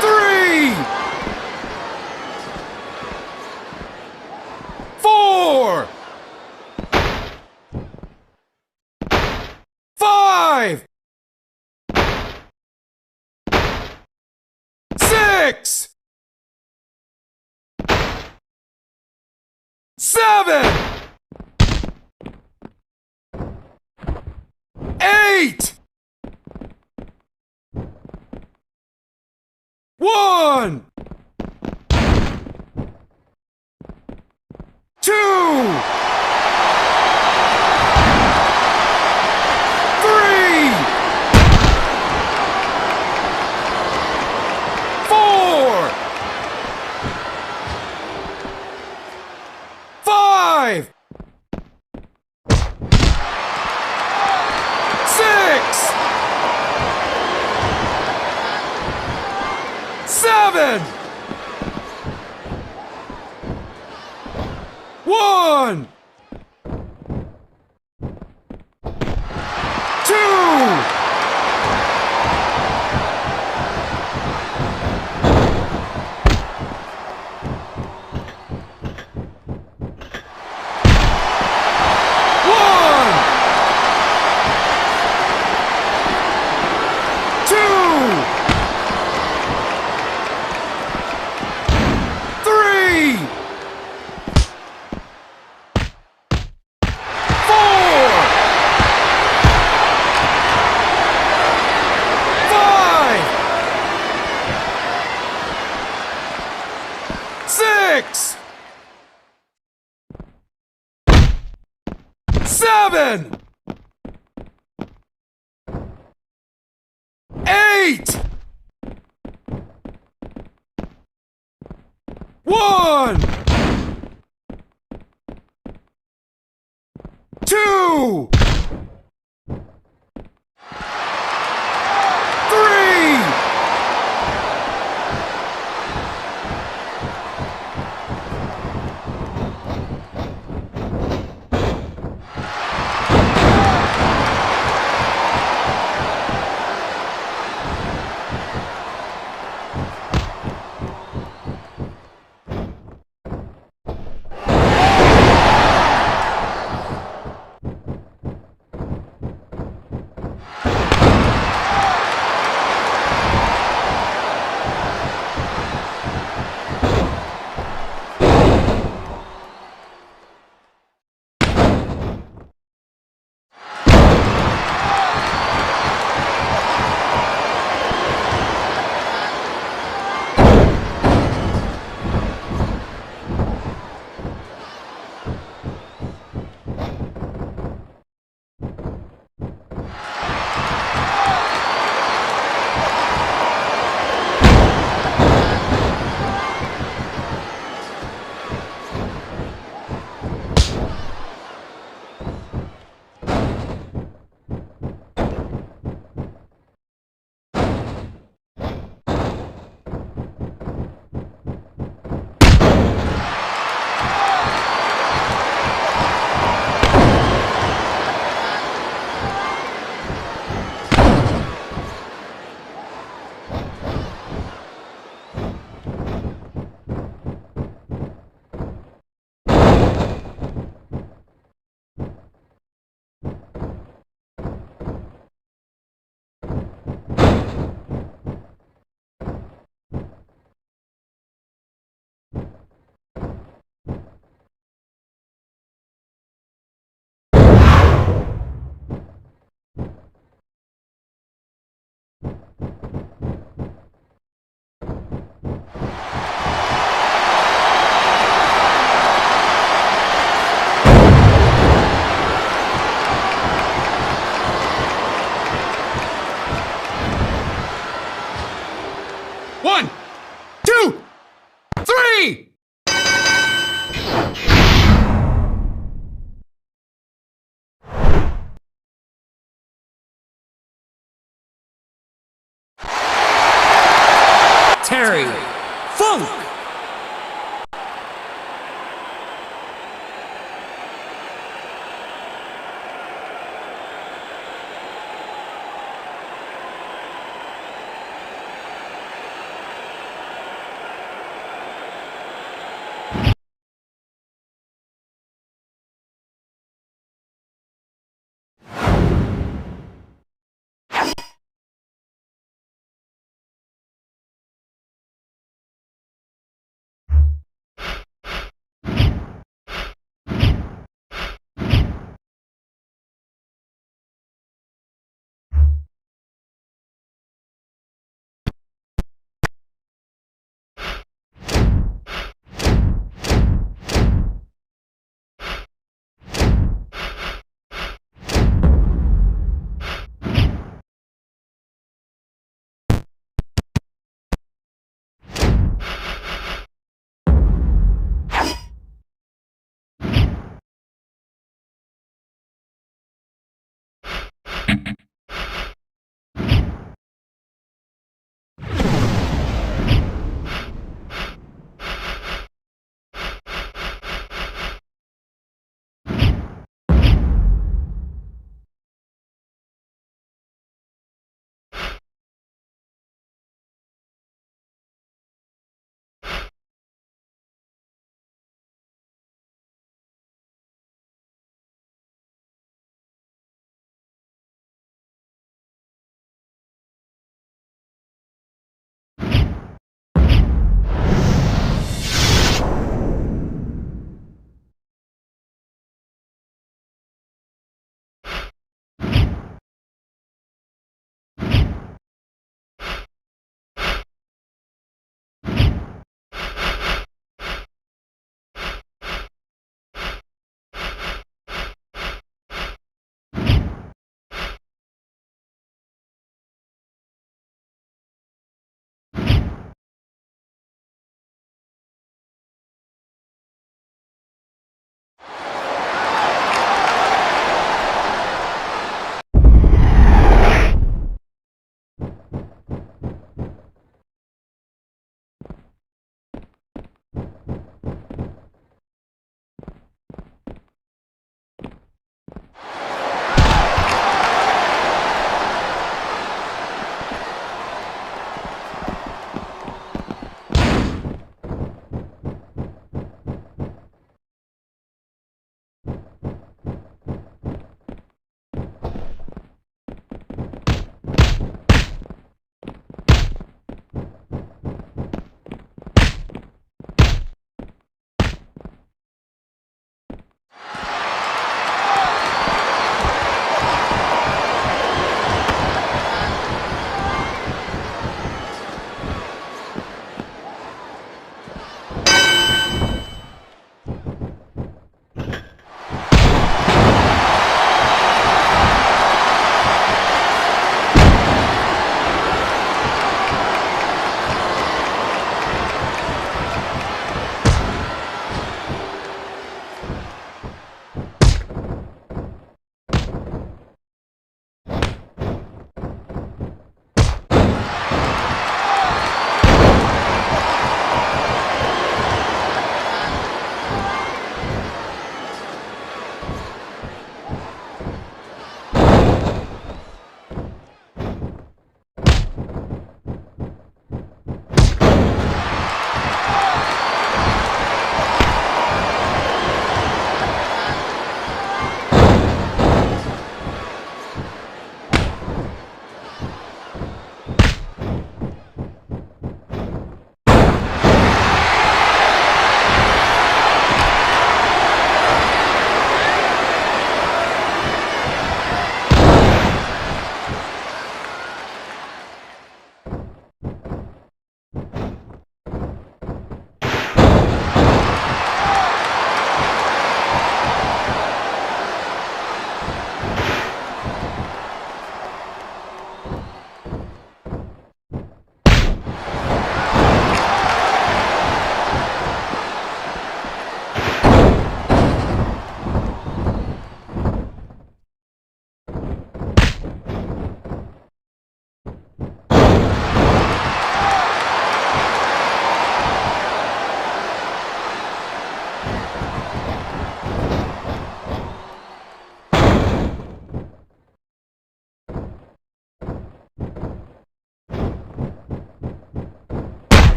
3, 4, 5, 6, 7, 8, 1, 2, 3, 4, 5, 6, 7, 1, 2, 6, 7, 8, 1, 2, 3, 1, 2, 3! Terry Funk.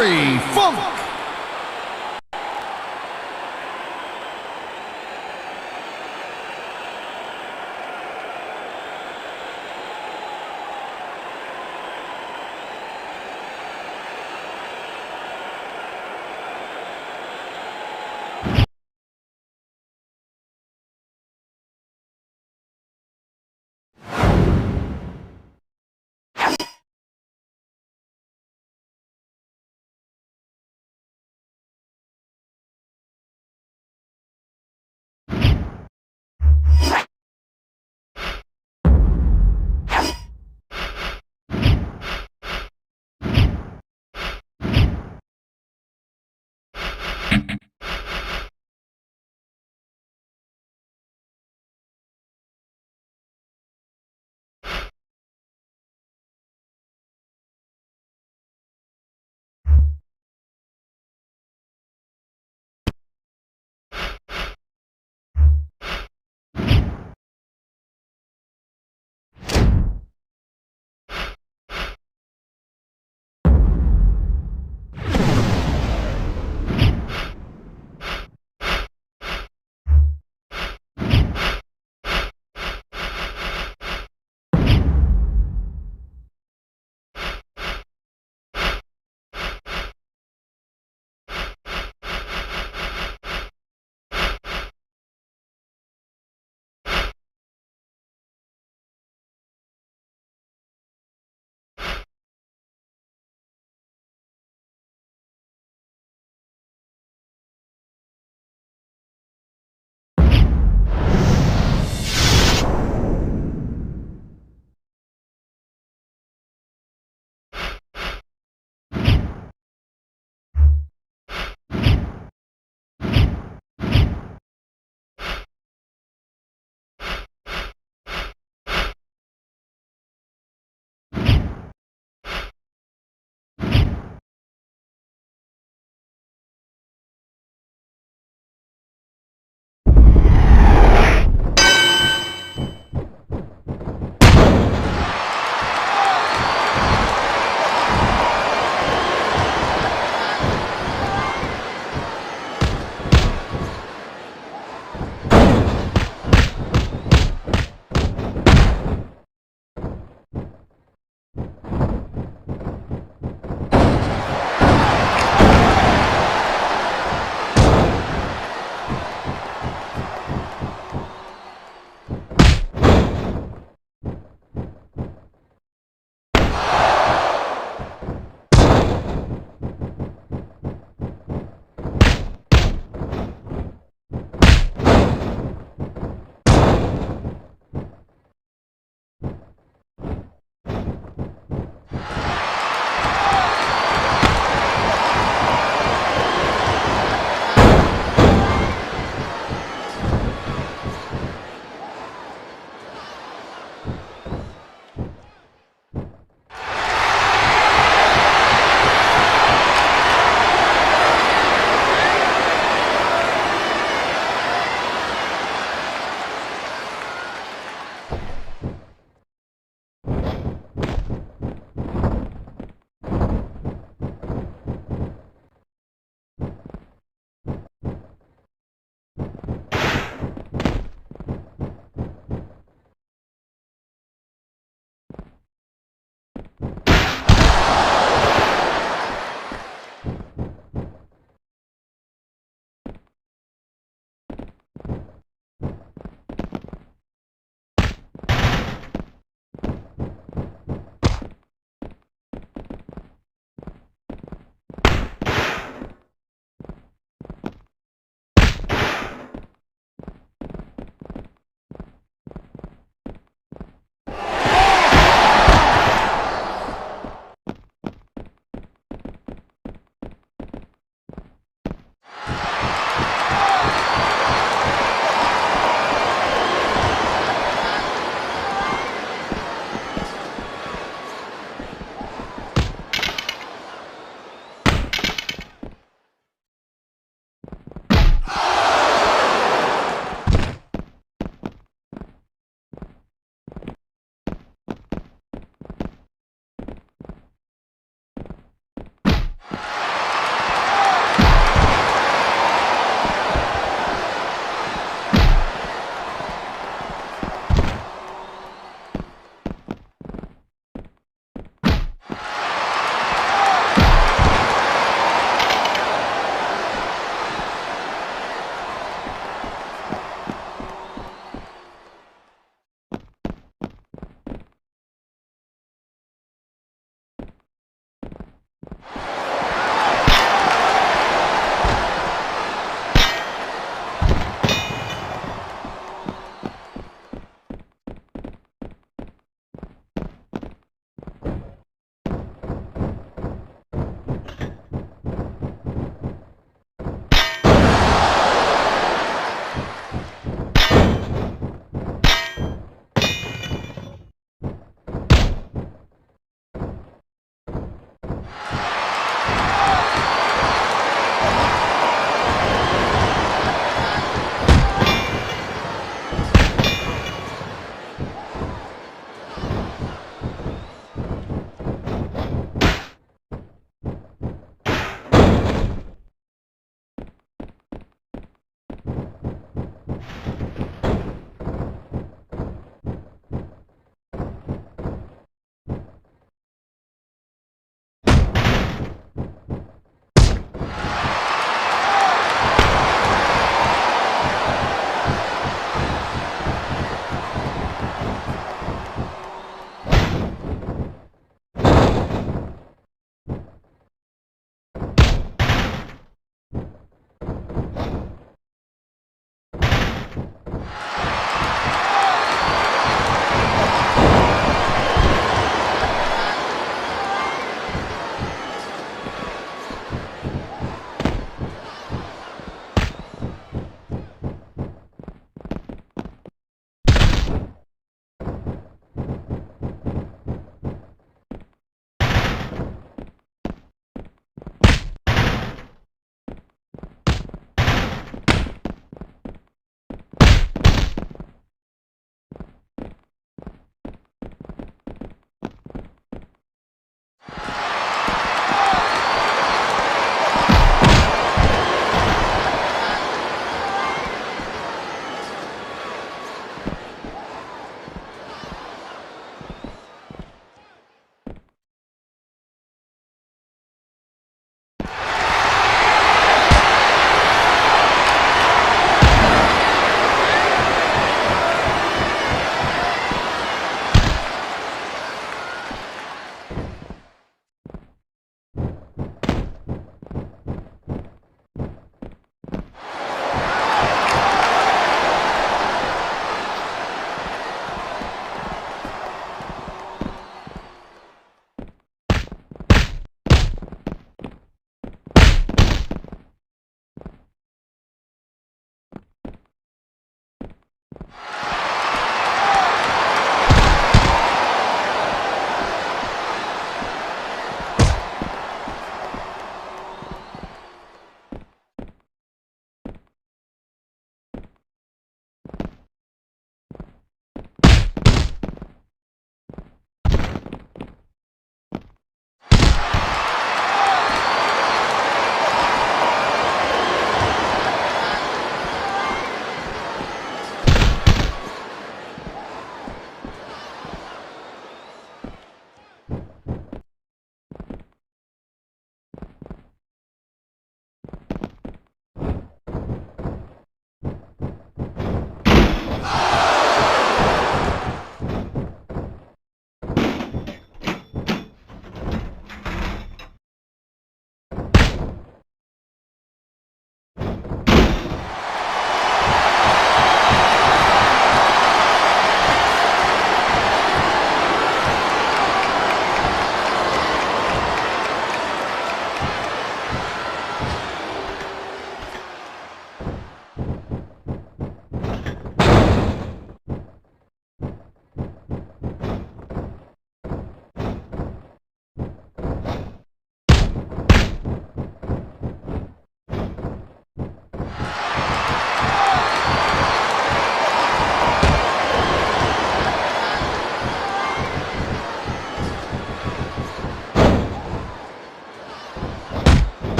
Terry Funk.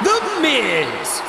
The Miz.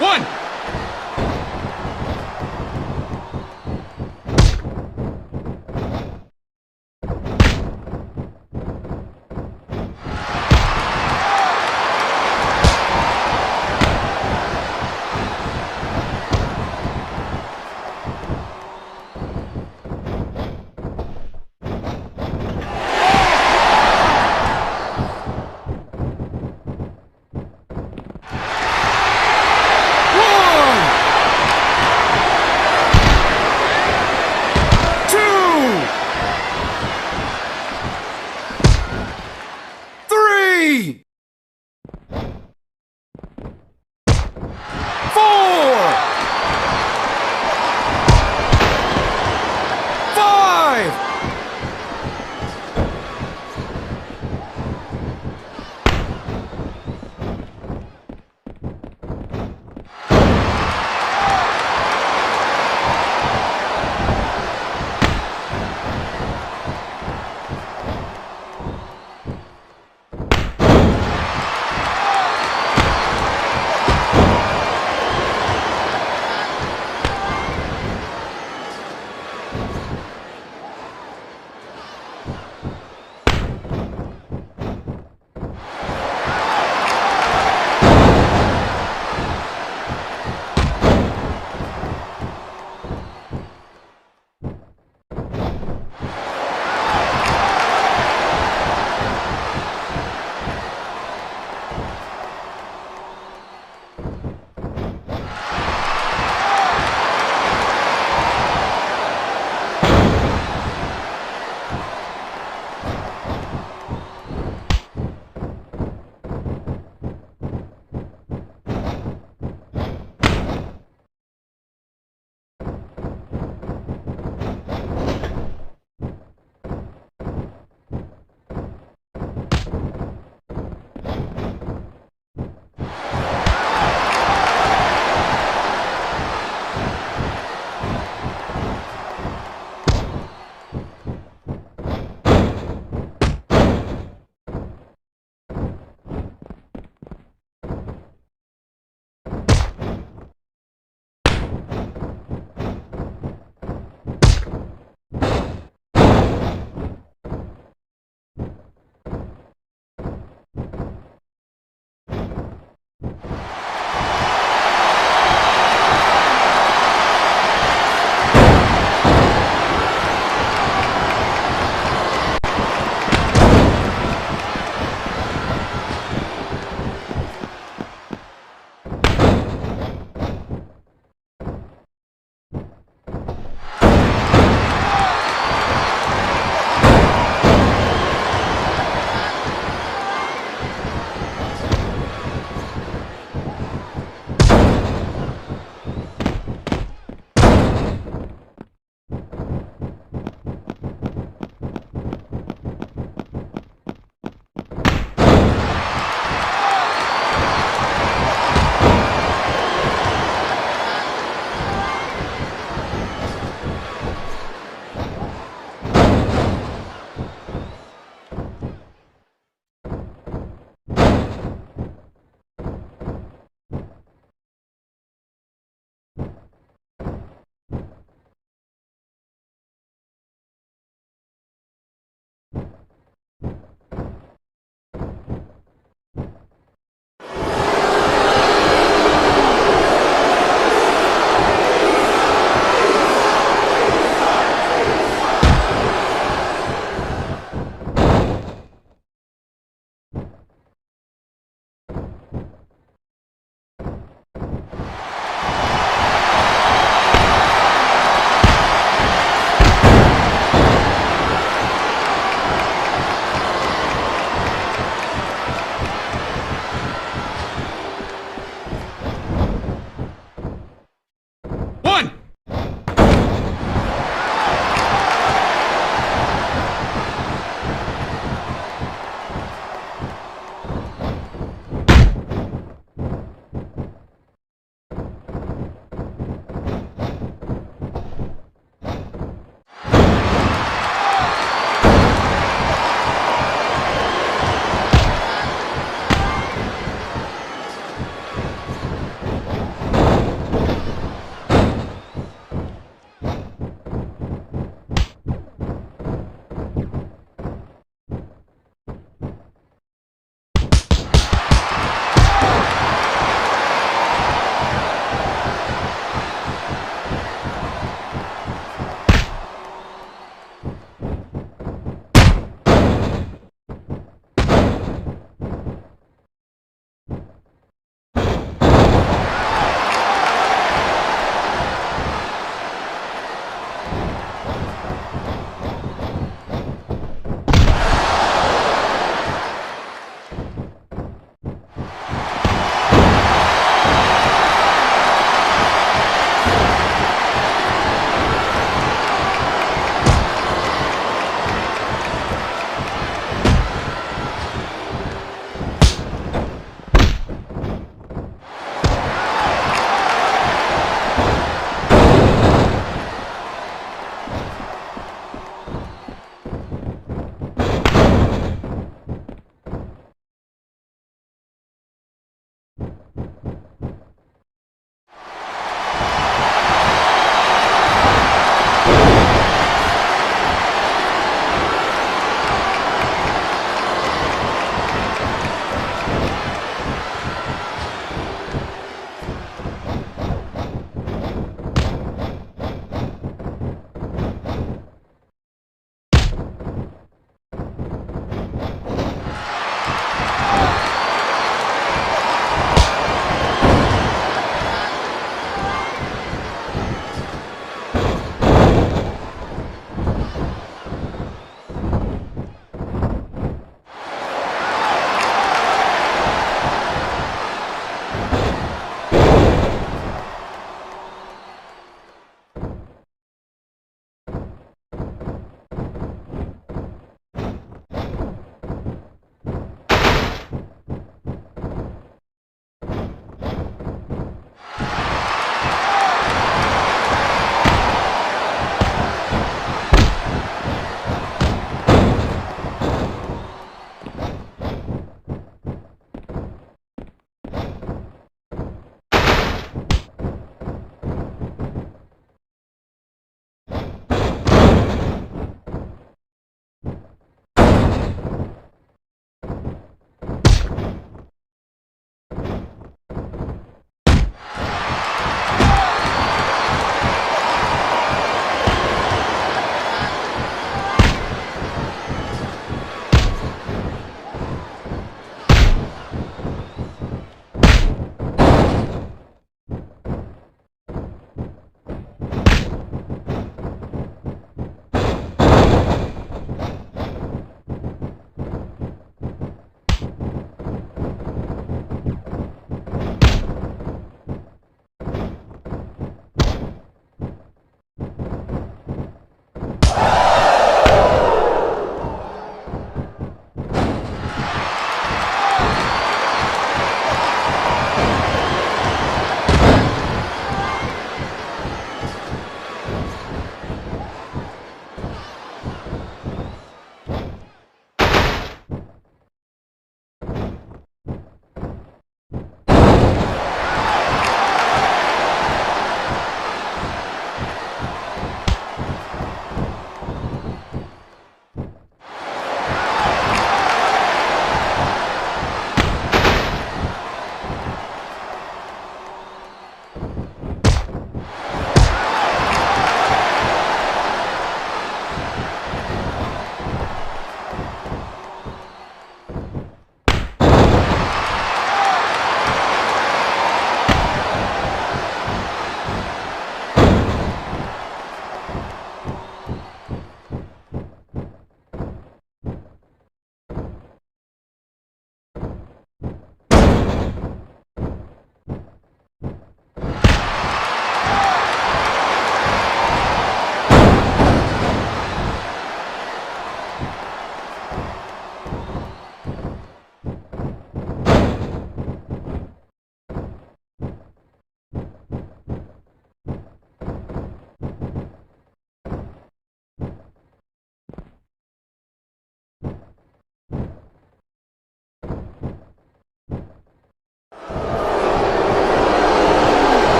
One.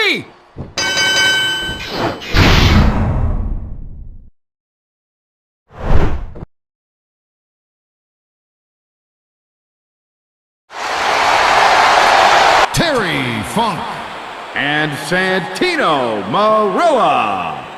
3! Terry Funk and Santino Marella.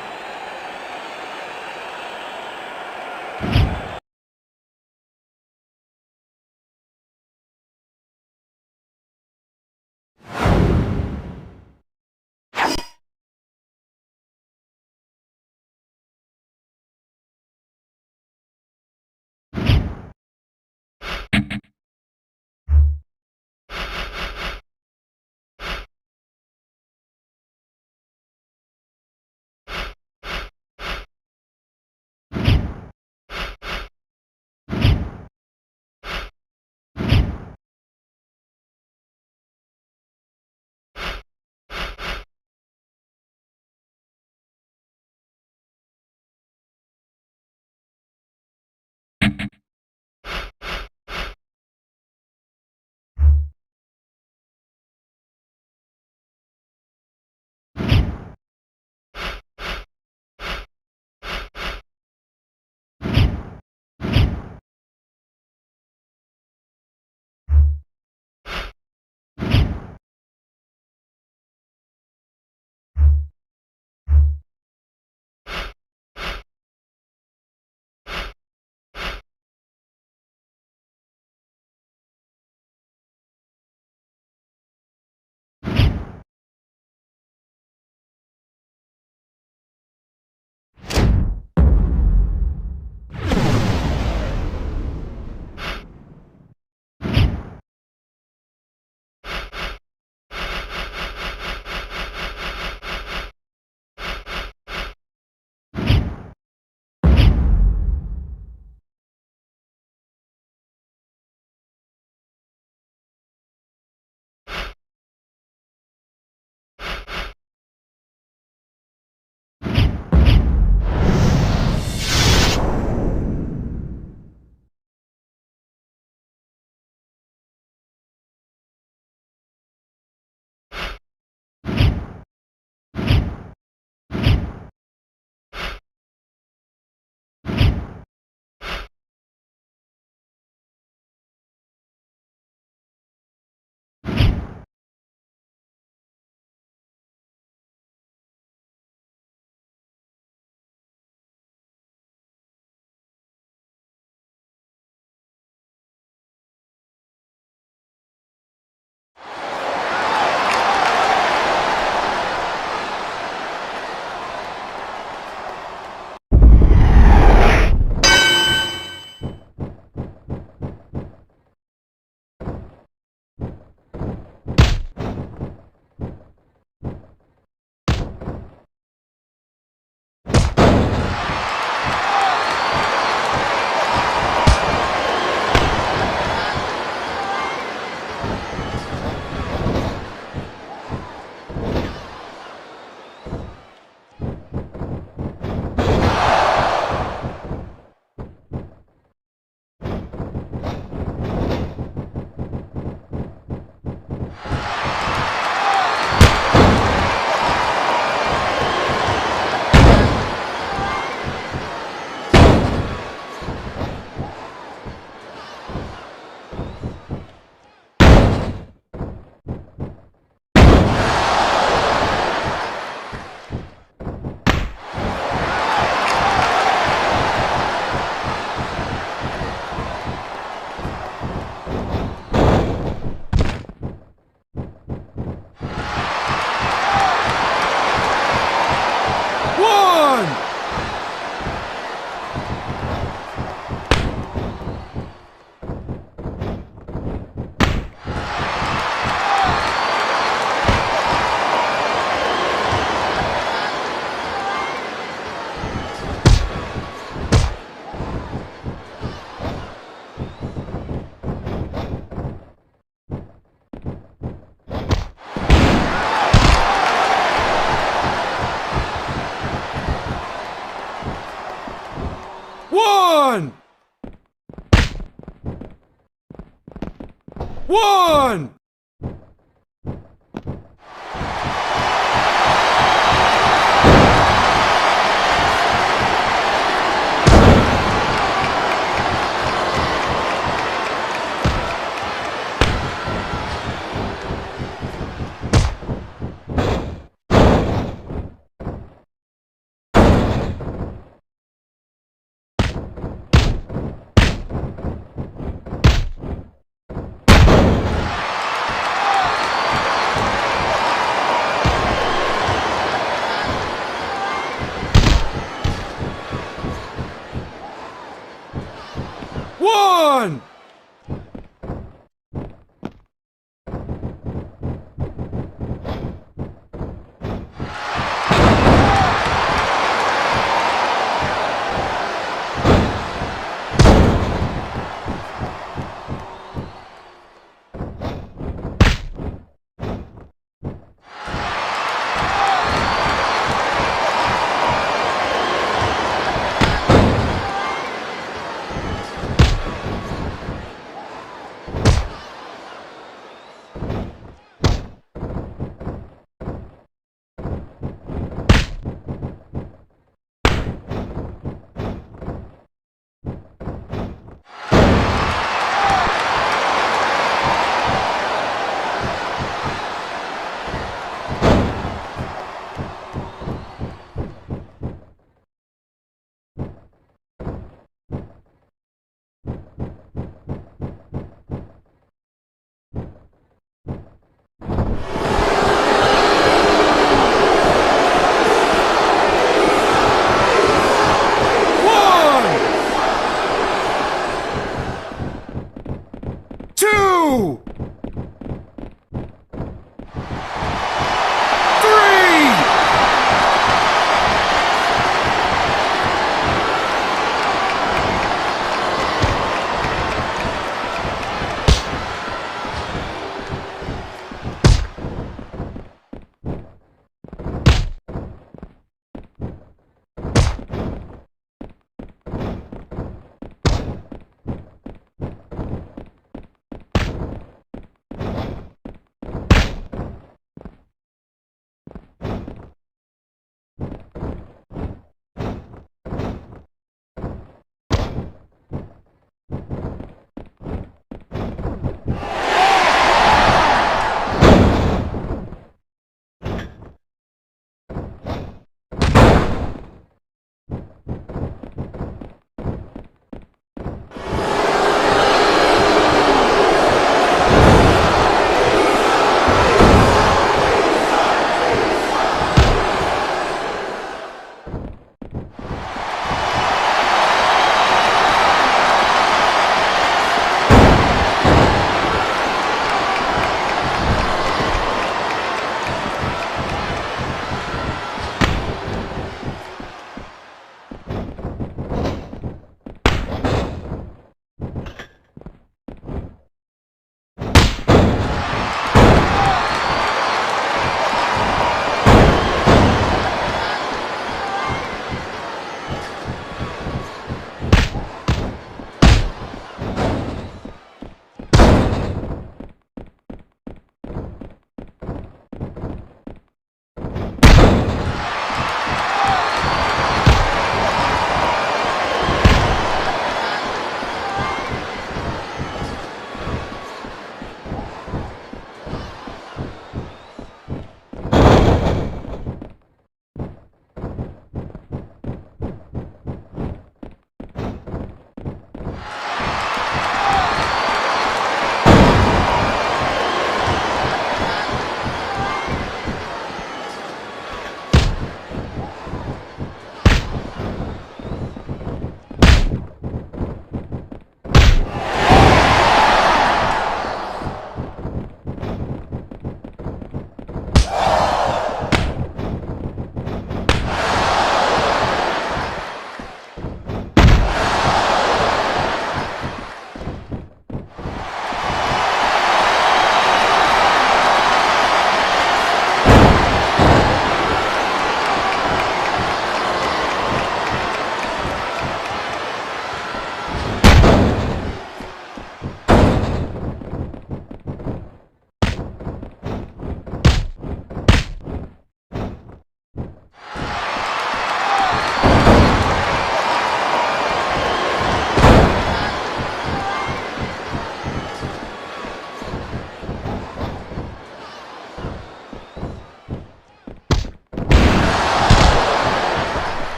1.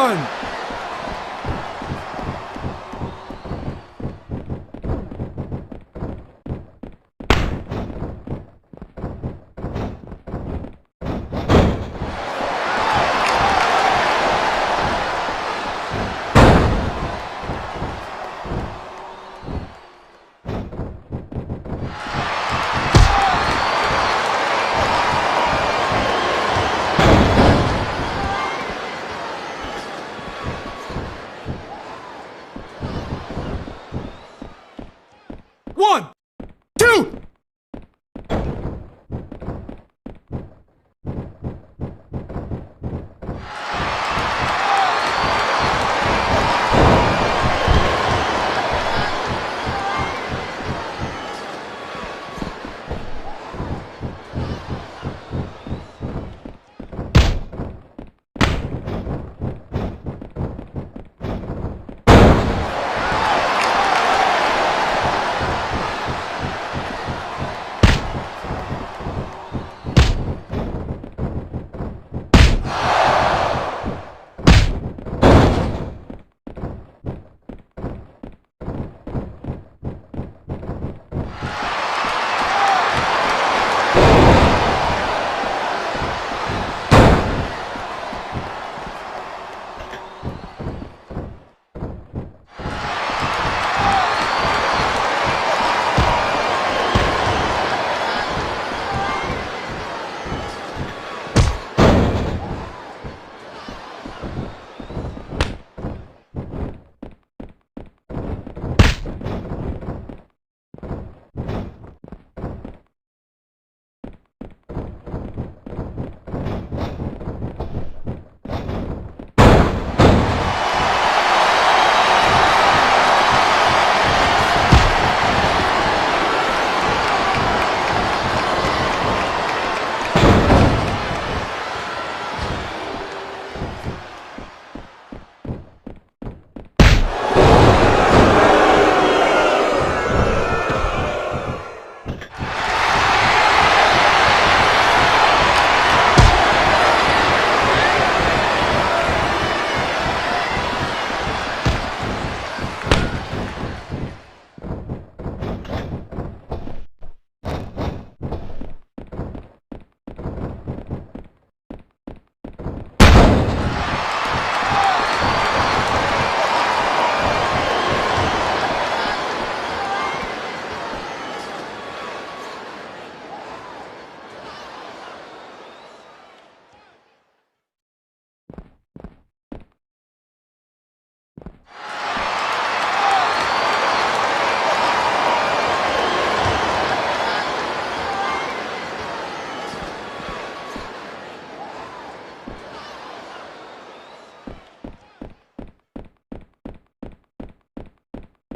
1, 1, 2.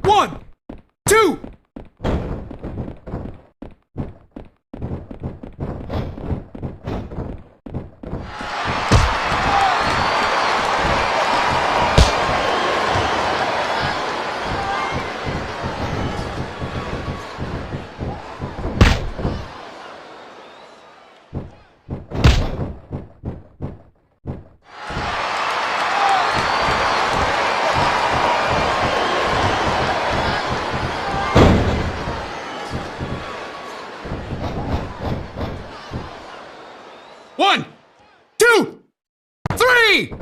One, 2. One, 2, 3.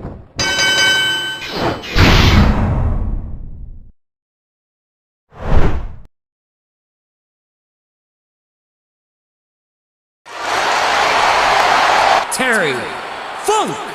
Terry Funk.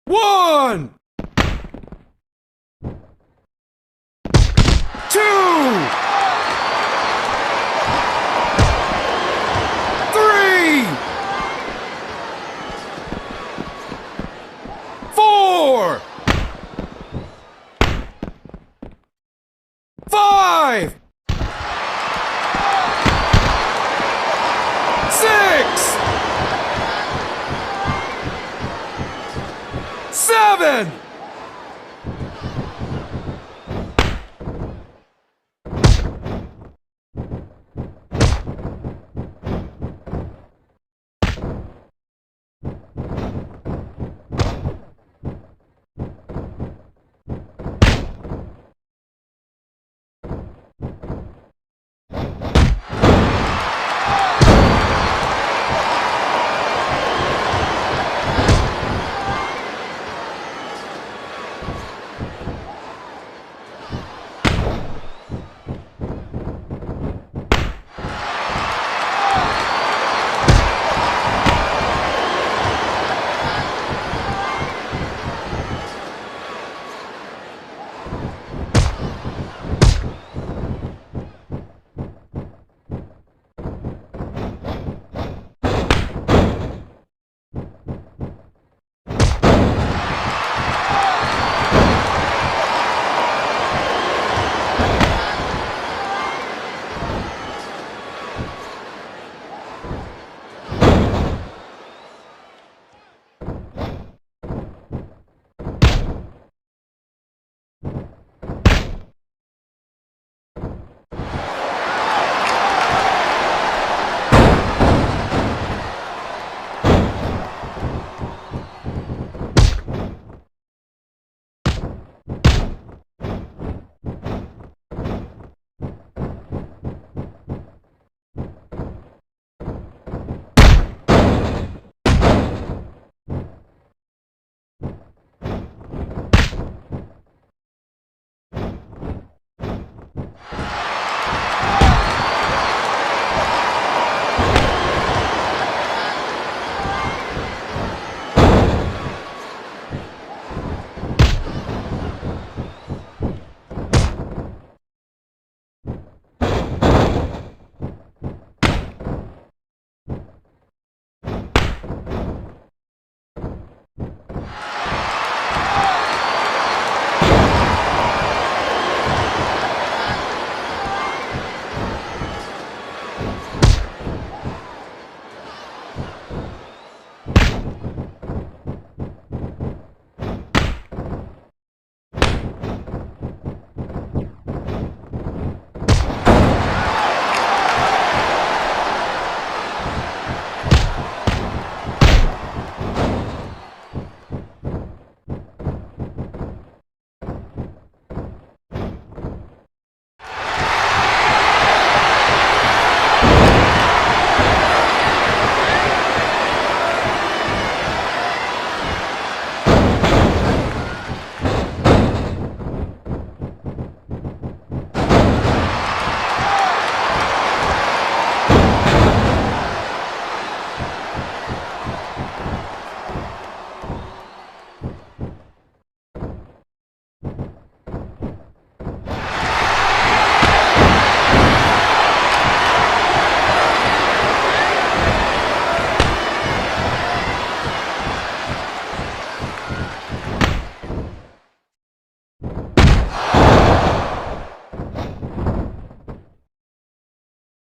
1, 2, 3, 4, 5, 6, 7.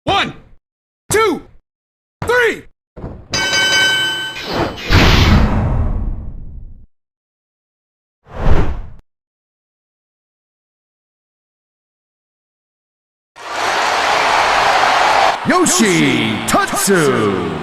One, two, three. Yoshi Tatsu.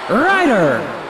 Ryder.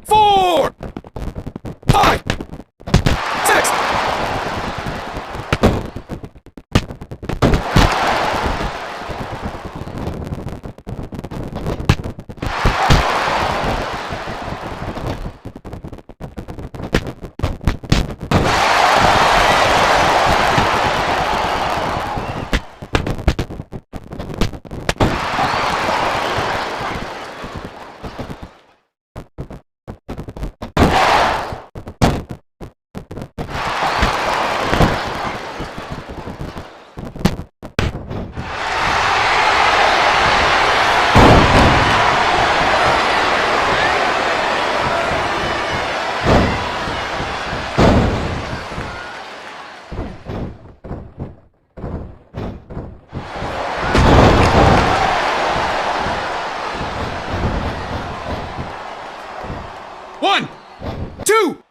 4, 5, 6. One, two.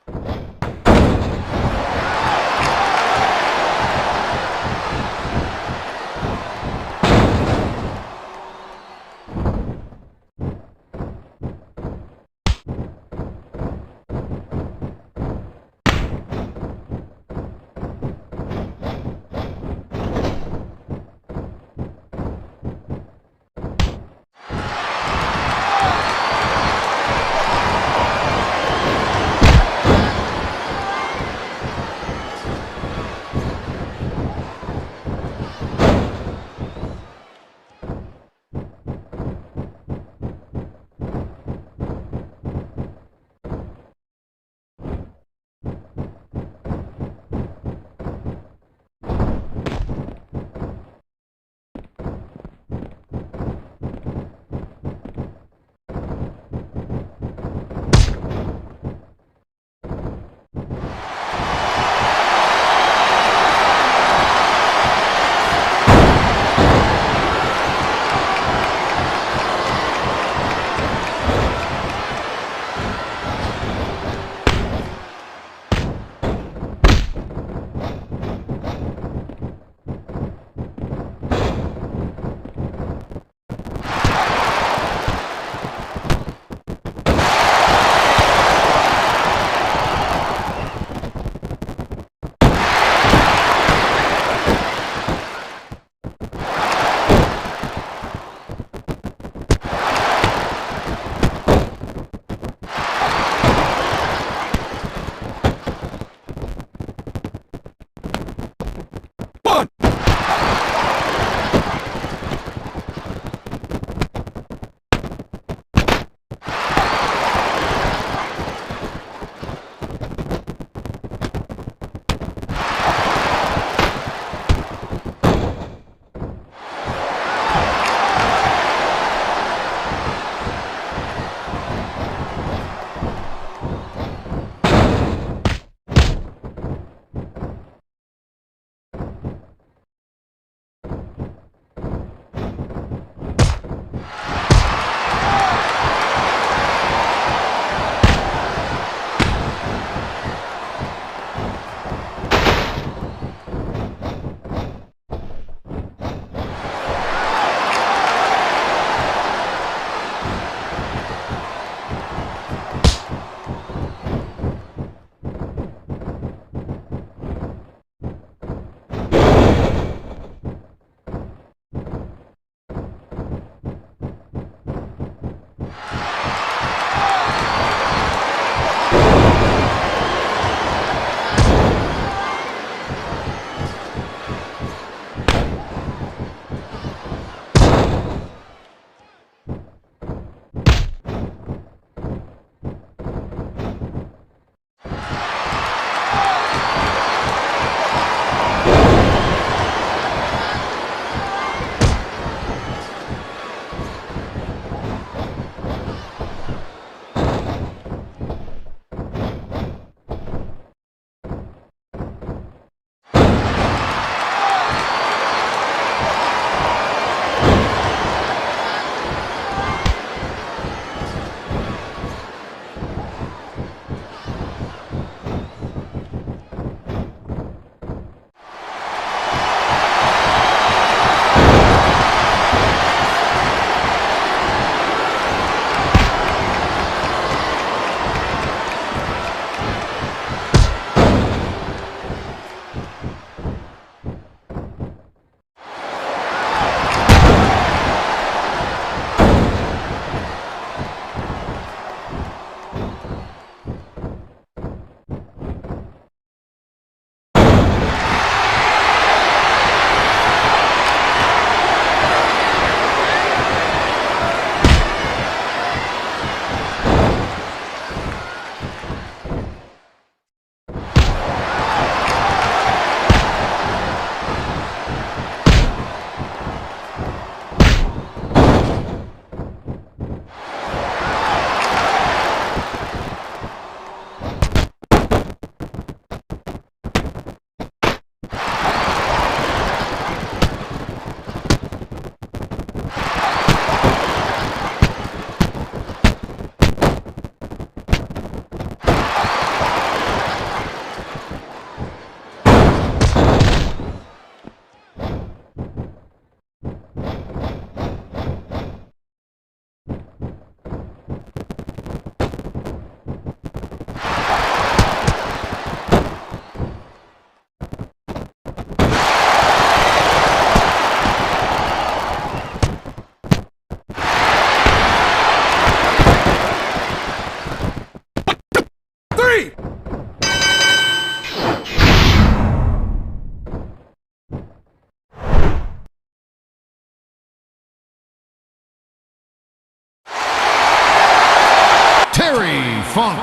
Terry Funk.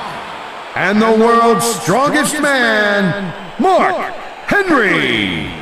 And the world's strongest man, Mark Henry.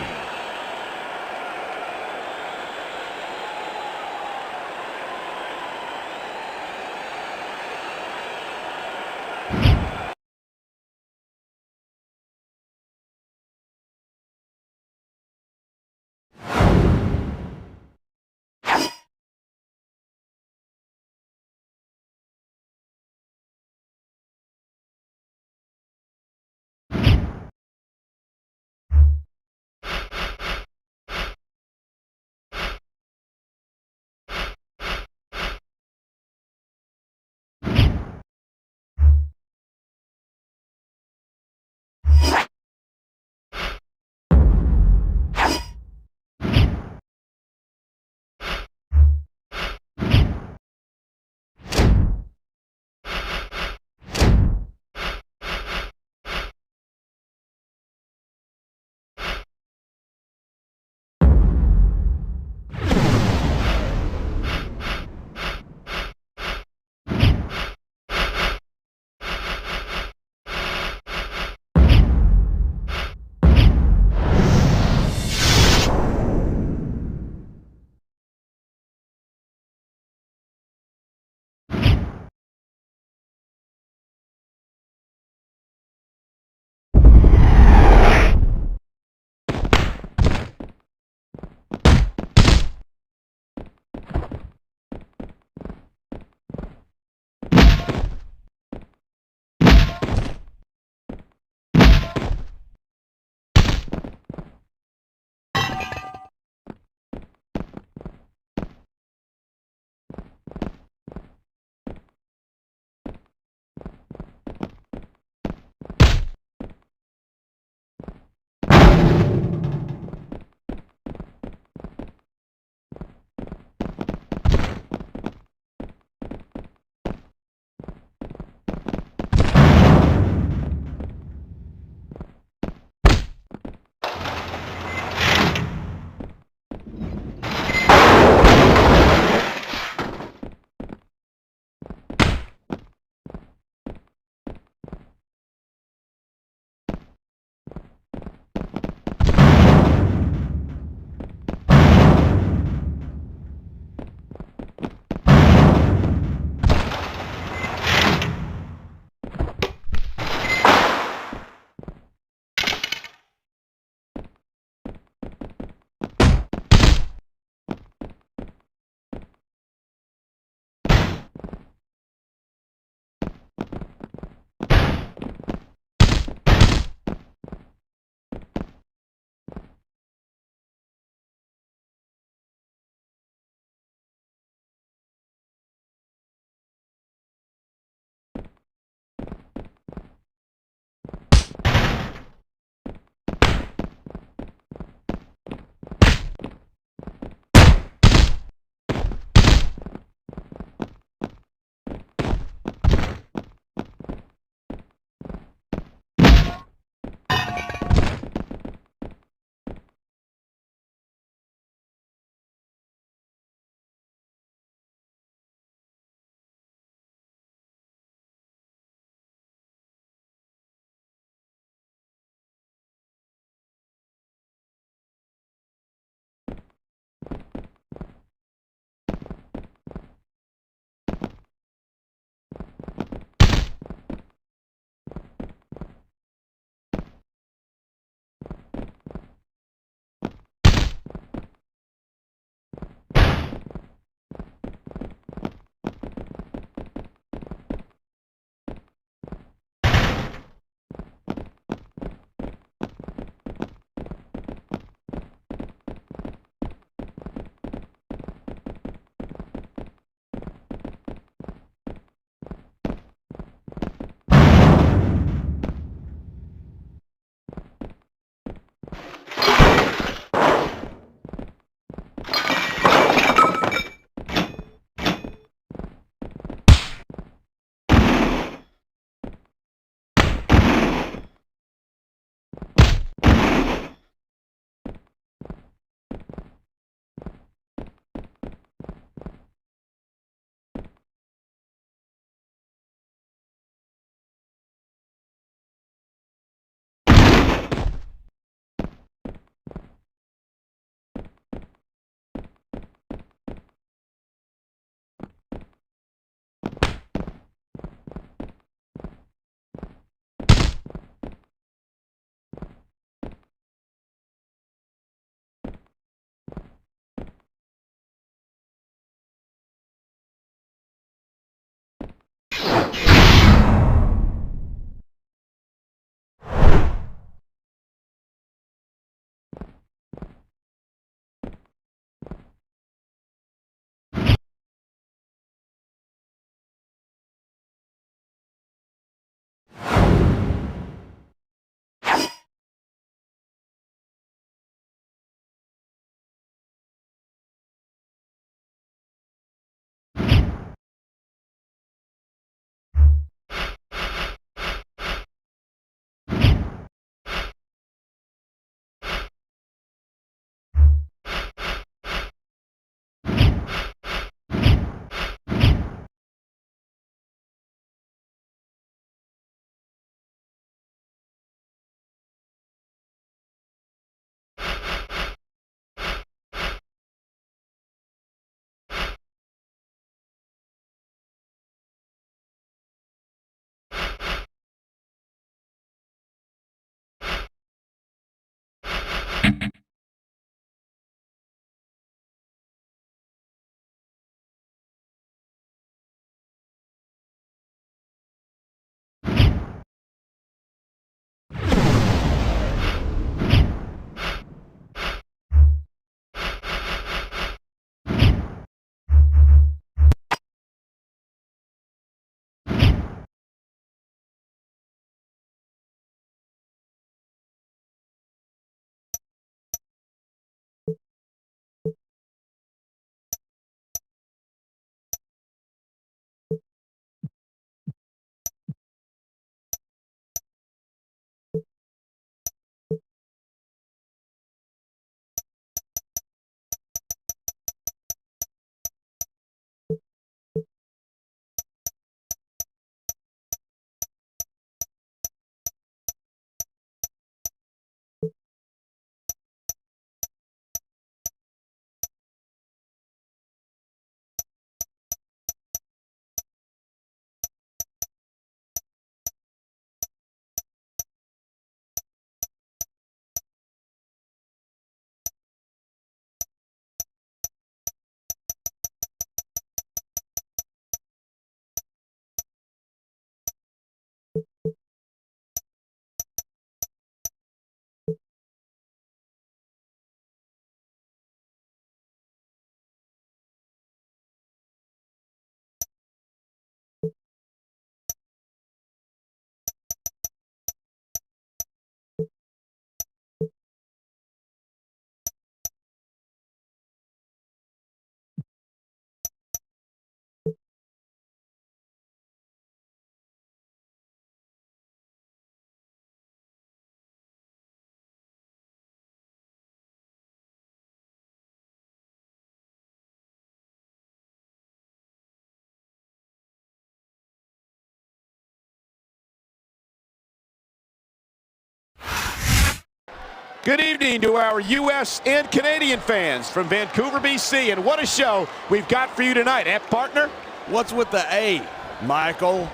Good evening to our U.S. and Canadian fans from Vancouver, BC, and what a show we've got for you tonight, partner? What's with the A, Michael?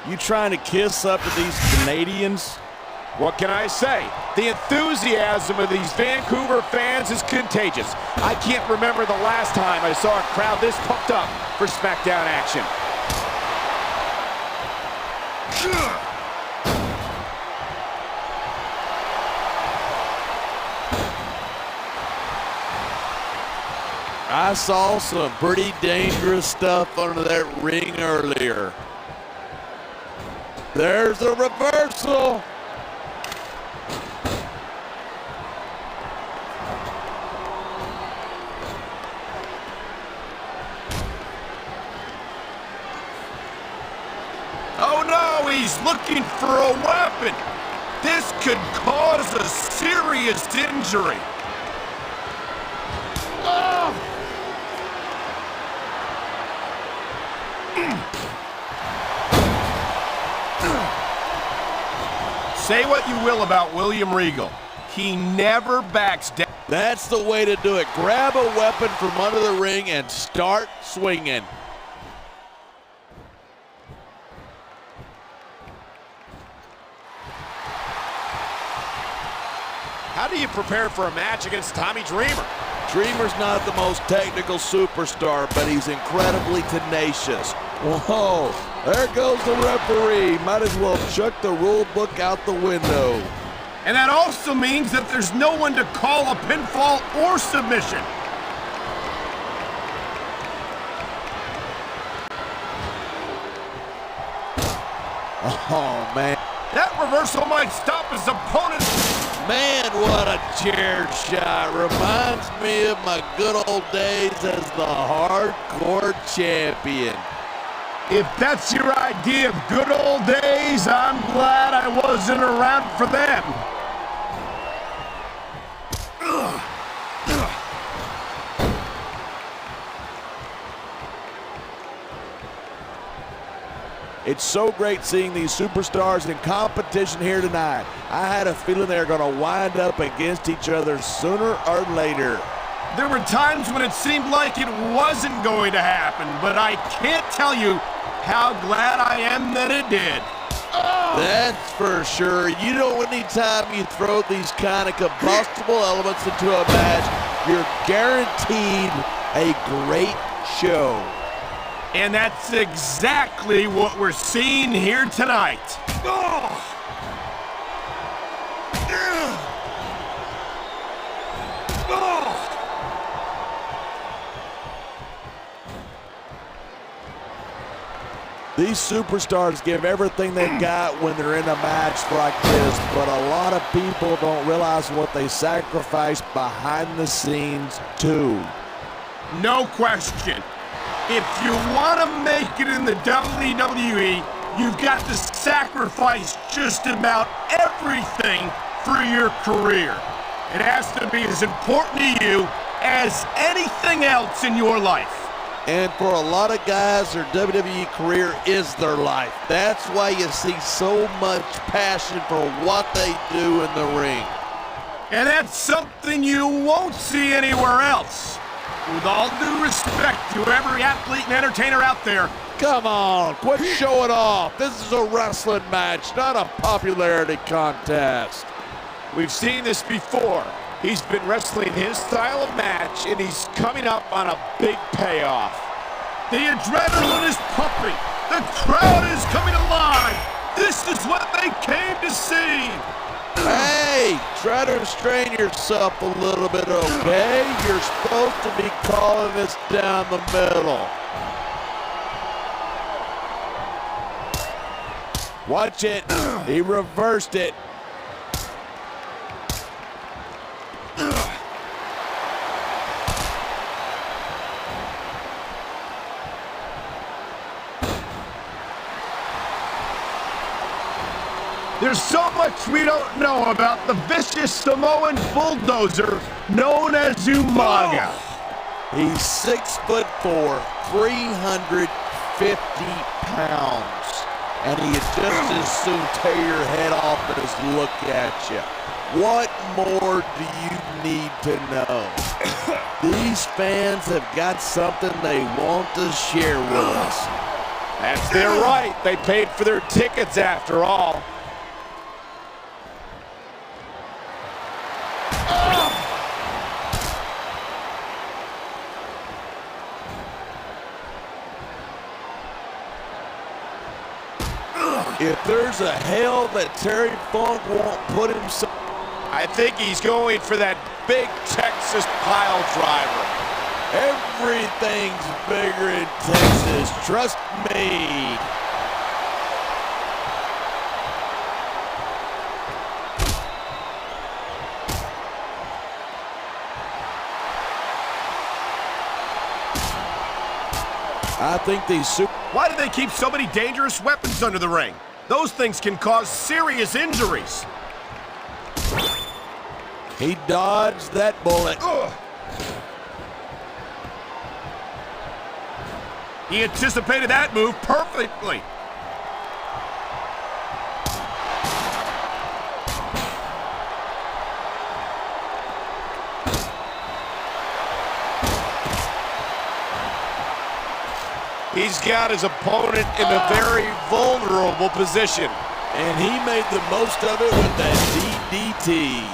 You trying to kiss up to these Canadians? What can I say? The enthusiasm of these Vancouver fans is contagious. I can't remember the last time I saw a crowd this pumped up for SmackDown action. I saw some pretty dangerous stuff under that ring earlier. There's a reversal. Oh no, he's looking for a weapon. This could cause a serious injury. Oh! Say what you will about William Regal. He never backs down. That's the way to do it. Grab a weapon from under the ring and start swinging. How do you prepare for a match against Tommy Dreamer? Dreamer's not the most technical superstar, but he's incredibly tenacious. Whoa, there goes the referee. Might as well chuck the rule book out the window. And that also means that there's no one to call a pinfall or submission. Oh, man. That reversal might stop his opponent. Man, what a chair shot. Reminds me of my good old days as the hardcore champion. If that's your idea of good old days, I'm glad I wasn't around for them. It's so great seeing these superstars in competition here tonight. I had a feeling they were going to wind up against each other sooner or later. There were times when it seemed like it wasn't going to happen, but I can't tell you how glad I am that it did. That's for sure. You know, anytime you throw these kind of combustible elements into a match, you're guaranteed a great show. And that's exactly what we're seeing here tonight. These superstars give everything they've got when they're in a match like this, but a lot of people don't realize what they sacrifice behind the scenes too. No question. If you want to make it in the WWE, you've got to sacrifice just about everything for your career. It has to be as important to you as anything else in your life. And for a lot of guys, their WWE career is their life. That's why you see so much passion for what they do in the ring. And that's something you won't see anywhere else. With all due respect to every athlete and entertainer out there, Come on, quit showing off. This is a wrestling match, not a popularity contest. We've seen this before. He's been wrestling his style of match, and he's coming up on a big payoff. the adrenaline is pumping. The crowd is coming alive. This is what they came to see. Hey, try to restrain yourself a little bit, okay? You're supposed to be calling this down the middle. Watch it. He reversed it. There's so much we don't know about the vicious Samoan bulldozer known as Umaga. He's 6'4", 350 pounds. and he'd just as soon tear your head off as look at you. What more do you need to know? These fans have got something they want to share with us. That's their right. They paid for their tickets after all. If there's a hell that Terry Funk won't put himself, I think he's going for that big Texas pile driver. everything's bigger in Texas, trust me. I think these Why do they keep so many dangerous weapons under the ring? Those things can cause serious injuries. He dodged that bullet. He anticipated that move perfectly. He's got his opponent in a very vulnerable position. And he made the most of it with that DDT.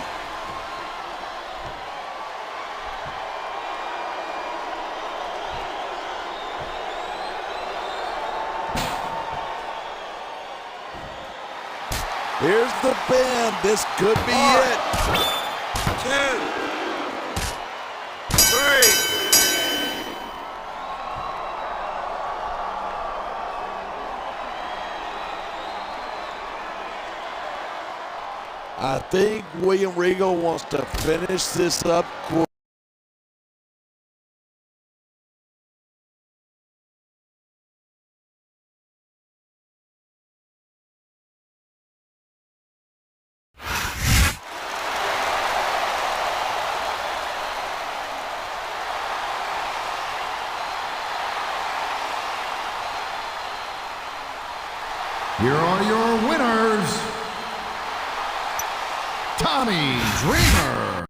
Here's the pin. This could be it. 2, 3. I think William Regal wants to finish this up quick. Here are your winners, Tommy Dreamer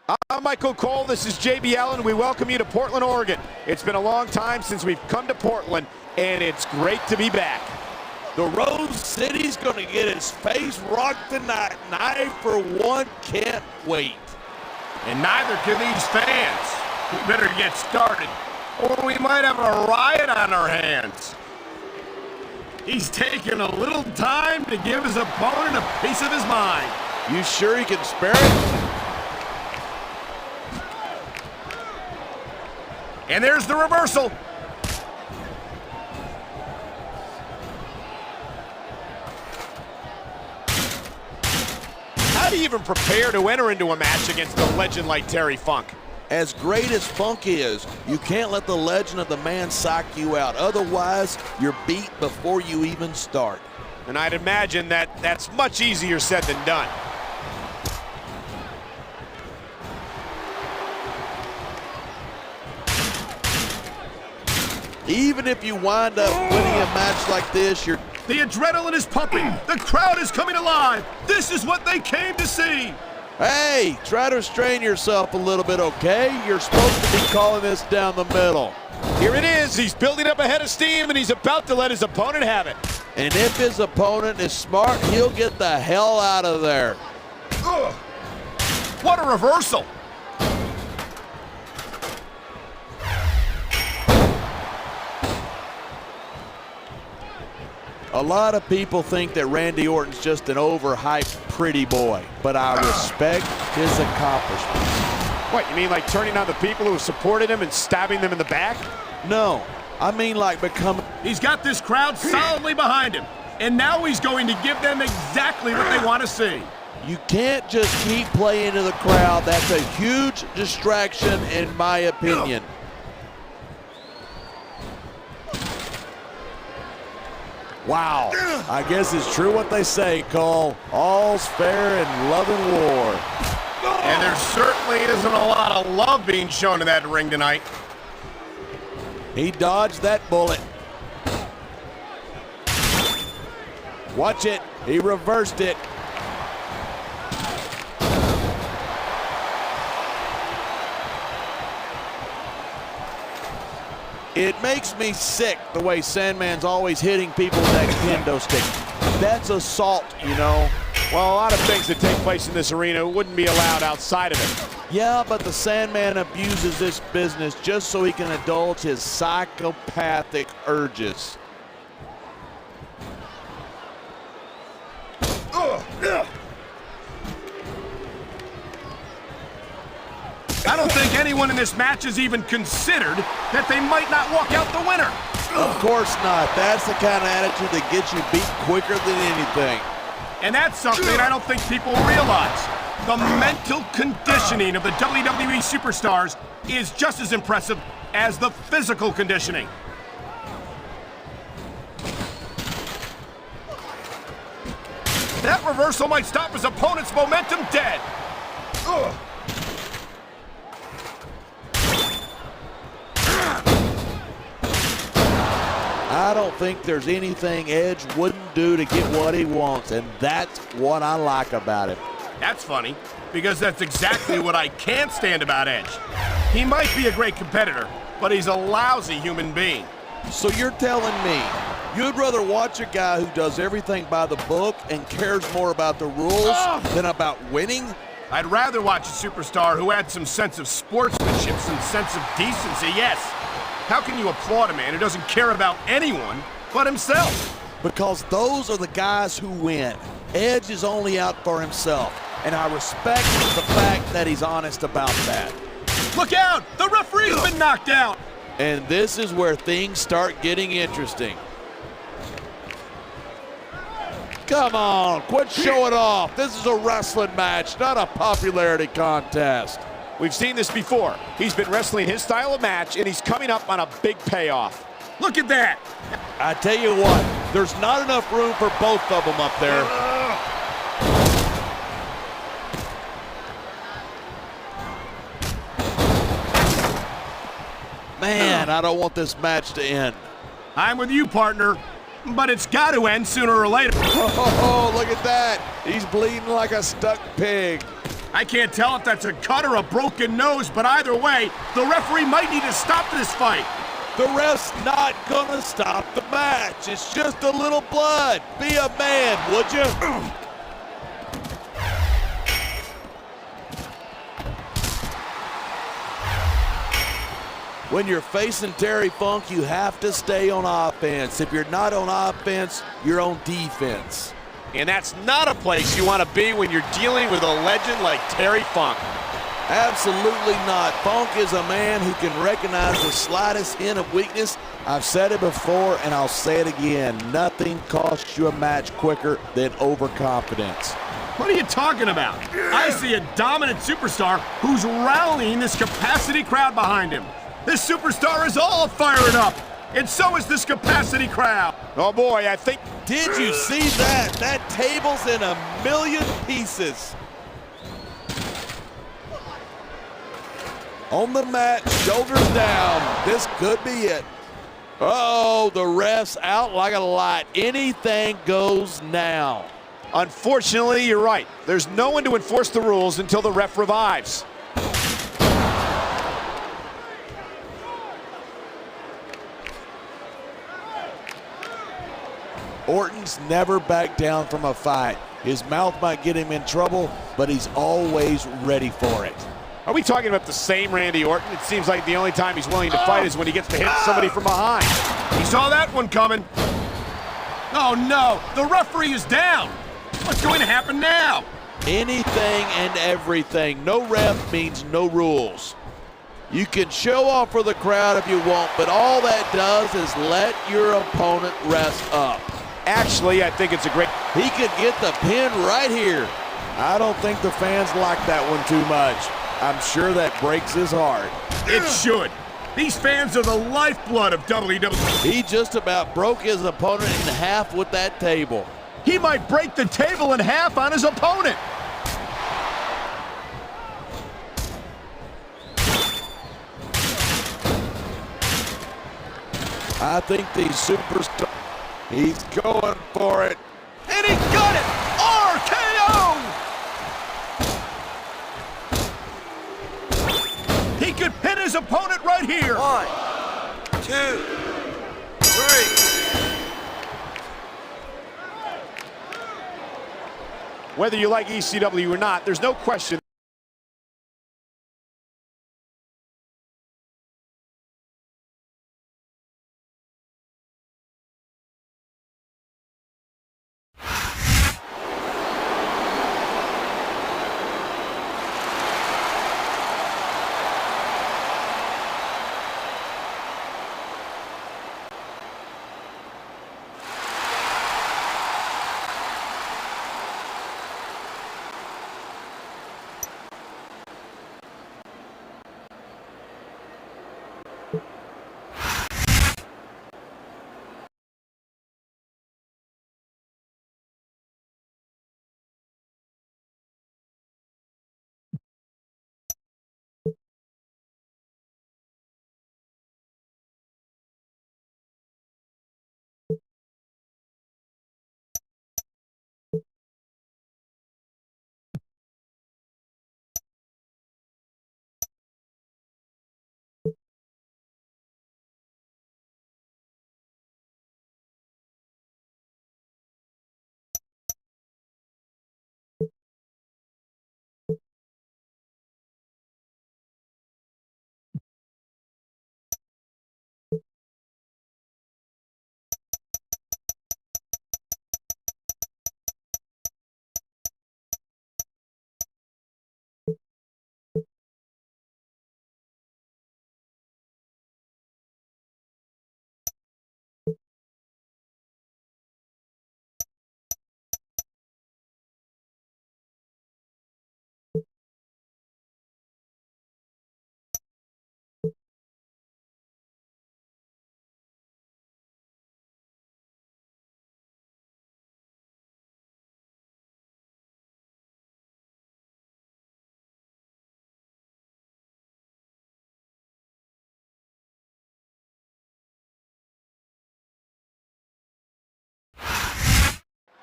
I'm Michael Cole. This is JB Allen. We welcome you to Portland, Oregon. It's been a long time since we've come to Portland, and it's great to be back. The Rose City's going to get its face rocked tonight, and I, for one, can't wait. And neither can these fans. We better get started, or we might have a riot on our hands. He's taking a little time to give his opponent a piece of his mind. You sure he can spare it? And there's the reversal. How do you even prepare to enter into a match against a legend like Terry Funk? As great as Funk is, you can't let the legend of the man psych you out. Otherwise, you're beat before you even start. And I'd imagine that that's much easier said than done. Even if you wind up winning a match like this, you're... The adrenaline is pumping. The crowd is coming alive. This is what they came to see. Hey, try to restrain yourself a little bit, okay? You're supposed to be calling this down the middle. Here it is. He's building up a head of steam, and he's about to let his opponent have it. And if his opponent is smart, he'll get the hell out of there. Ugh. What a reversal. A lot of people think that Randy Orton's just an overhyped pretty boy, but I respect his accomplishments. What, you mean like turning on the people who supported him and stabbing them in the back? No, I mean like becoming... He's got this crowd solidly behind him, and now he's going to give them exactly what they want to see. You can't just keep playing to the crowd. That's a huge distraction, in my opinion. Wow, I guess it's true what they say, Cole. All's fair in love and war. And there certainly isn't a lot of love being shown in that ring tonight. He dodged that bullet. Watch it, he reversed it. It makes me sick the way Sandman's always hitting people with that kendo stick. That's assault, you know. Well, a lot of things that take place in this arena wouldn't be allowed outside of it. Yeah, but the Sandman abuses this business just so he can indulge his psychopathic urges. I don't think anyone in this match has even considered that they might not walk out the winner. Of course not. That's the kind of attitude that gets you beat quicker than anything. And that's something I don't think people realize. The mental conditioning of the WWE superstars is just as impressive as the physical conditioning. That reversal might stop his opponent's momentum dead. Ugh. I don't think there's anything Edge wouldn't do to get what he wants, and that's what I like about him. That's funny, because that's exactly what I can't stand about Edge. He might be a great competitor, but he's a lousy human being. So you're telling me you'd rather watch a guy who does everything by the book and cares more about the rules than about winning? I'd rather watch a superstar who had some sense of sportsmanship, some sense of decency, yes. How can you applaud a man who doesn't care about anyone but himself? Because those are the guys who win. Edge is only out for himself, and I respect the fact that he's honest about that. Look out! The referee's been knocked out! And this is where things start getting interesting. Come on, quit showing off. This is a wrestling match, not a popularity contest. We've seen this before. He's been wrestling his style of match, and he's coming up on a big payoff. Look at that! I tell you what, there's not enough room for both of them up there. Man, I don't want this match to end. I'm with you, partner, but it's got to end sooner or later. Oh, look at that. He's bleeding like a stuck pig. I can't tell if that's a cut or a broken nose, but either way, the referee might need to stop this fight. The ref's not gonna stop the match. It's just a little blood. Be a man, would you? When you're facing Terry Funk, you have to stay on offense. If you're not on offense, you're on defense. And that's not a place you want to be when you're dealing with a legend like Terry Funk. Absolutely not. Funk is a man who can recognize the slightest hint of weakness. I've said it before and I'll say it again. Nothing costs you a match quicker than overconfidence. What are you talking about? I see a dominant superstar who's rallying this capacity crowd behind him. This superstar is all fired up, and so is this capacity crowd. Oh boy, I think... Did you see that? That table's in a million pieces. On the mat, shoulders down. This could be it. Oh, the ref's out like a light. Anything goes now. Unfortunately, you're right. There's no one to enforce the rules until the ref revives. Orton's never backed down from a fight. His mouth might get him in trouble, but he's always ready for it. Are we talking about the same Randy Orton? It seems like the only time he's willing to fight is when he gets to hit somebody from behind. He saw that one coming. Oh no, the referee is down. What's going to happen now? Anything and everything. No ref means no rules. You can show off for the crowd if you want, but all that does is let your opponent rest up. Actually, I think it's a great... He could get the pin right here. I don't think the fans like that one too much. I'm sure that breaks his heart. It should. These fans are the lifeblood of WWE. He just about broke his opponent in half with that table. He might break the table in half on his opponent. I think these superstars, he's going for it. And he got it! RKO! He could pin his opponent right here. 1, 2, 3. Whether you like ECW or not, there's no question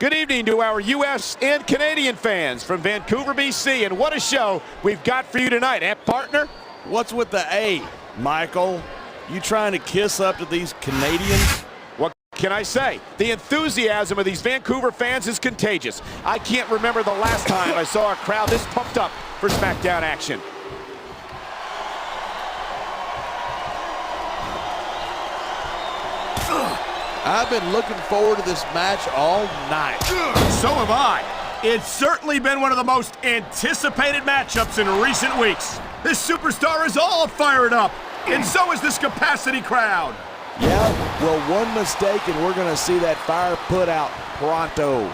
Good evening to our U.S. and Canadian fans from Vancouver, BC, and what a show we've got for you tonight, eh, partner? What's with the A, Michael? You trying to kiss up to these Canadians? What can I say? The enthusiasm of these Vancouver fans is contagious. I can't remember the last time I saw a crowd this pumped up for SmackDown action. I've been looking forward to this match all night. So have I. It's certainly been one of the most anticipated matchups in recent weeks. This superstar is all fired up, and so is this capacity crowd. Yeah, well, one mistake and we're going to see that fire put out pronto.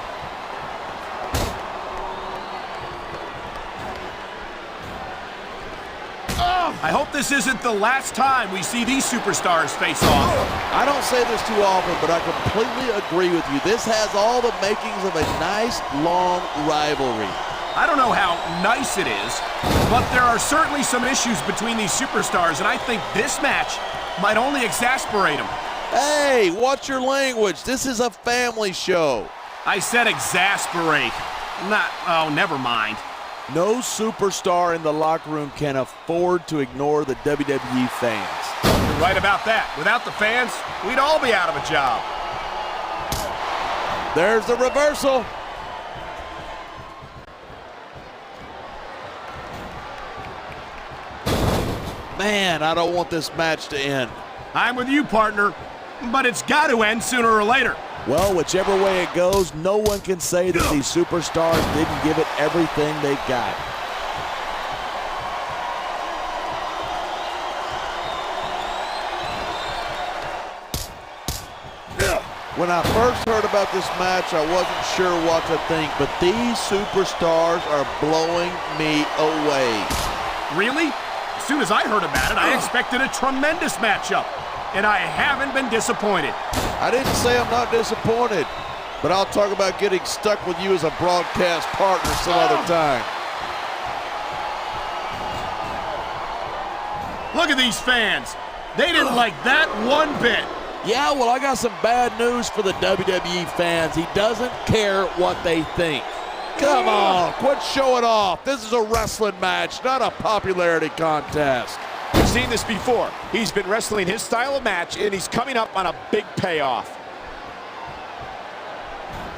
I hope this isn't the last time we see these superstars face off. I don't say this too often, but I completely agree with you. This has all the makings of a nice, long rivalry. I don't know how nice it is, but there are certainly some issues between these superstars, and I think this match might only exasperate them. Hey, watch your language. This is a family show. I said exasperate. Oh, never mind. No superstar in the locker room can afford to ignore the WWE fans. You're right about that. Without the fans, we'd all be out of a job. There's the reversal. Man, I don't want this match to end. I'm with you, partner, but it's got to end sooner or later. Well, whichever way it goes, no one can say that these superstars didn't give it everything they got. When I first heard about this match, I wasn't sure what to think, but these superstars are blowing me away. Really? As soon as I heard about it, I expected a tremendous matchup, and I haven't been disappointed. I didn't say I'm not disappointed, but I'll talk about getting stuck with you as a broadcast partner some other time. Look at these fans. They didn't like that one bit. Yeah, well, I got some bad news for the WWE fans. He doesn't care what they think. Come on, quit showing off. This is a wrestling match, not a popularity contest. We've seen this before. He's been wrestling his style of match, and he's coming up on a big payoff.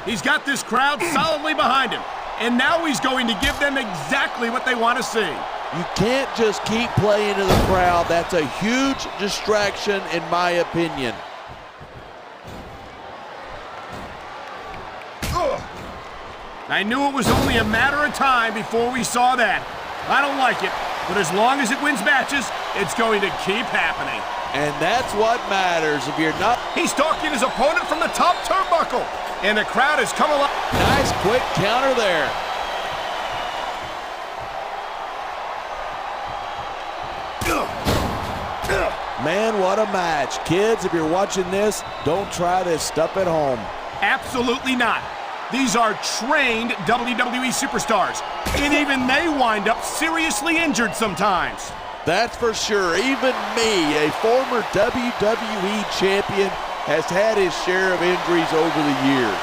He's got this crowd solidly behind him, and now he's going to give them exactly what they want to see. You can't just keep playing to the crowd. That's a huge distraction, in my opinion. I knew it was only a matter of time before we saw that. I don't like it, but as long as it wins matches, it's going to keep happening. And that's what matters. If you're not... He's stalking his opponent from the top turnbuckle, and the crowd has come alive. Nice quick counter there. Man, what a match. Kids, if you're watching this, don't try this stuff at home. Absolutely not. These are trained WWE superstars, and even they wind up seriously injured sometimes. That's for sure. Even me, a former WWE champion, has had his share of injuries over the years.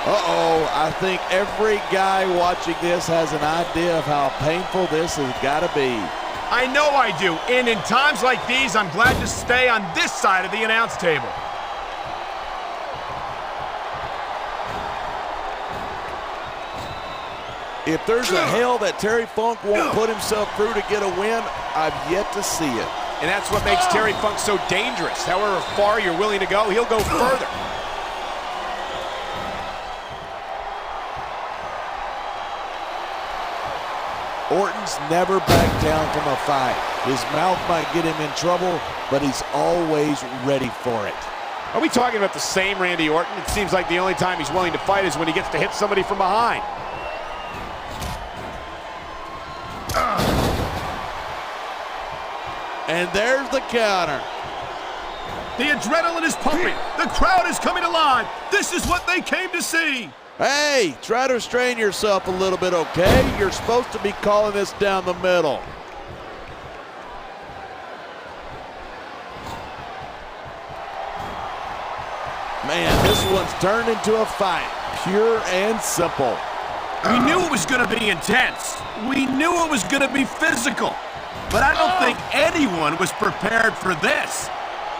Uh-oh, I think every guy watching this has an idea of how painful this has got to be. I know I do, and in times like these, I'm glad to stay on this side of the announce table. If there's a hell that Terry Funk won't put himself through to get a win, I've yet to see it. And that's what makes Terry Funk so dangerous. However far you're willing to go, he'll go further. Orton's never backed down from a fight. His mouth might get him in trouble, but he's always ready for it. Are we talking about the same Randy Orton? It seems like the only time he's willing to fight is when he gets to hit somebody from behind. And there's the counter. The adrenaline is pumping. The crowd is coming alive. This is what they came to see. Hey, try to restrain yourself a little bit, okay? You're supposed to be calling this down the middle. Man, this one's turned into a fight, pure and simple. We knew it was going to be intense. We knew it was going to be physical. But I don't think anyone was prepared for this.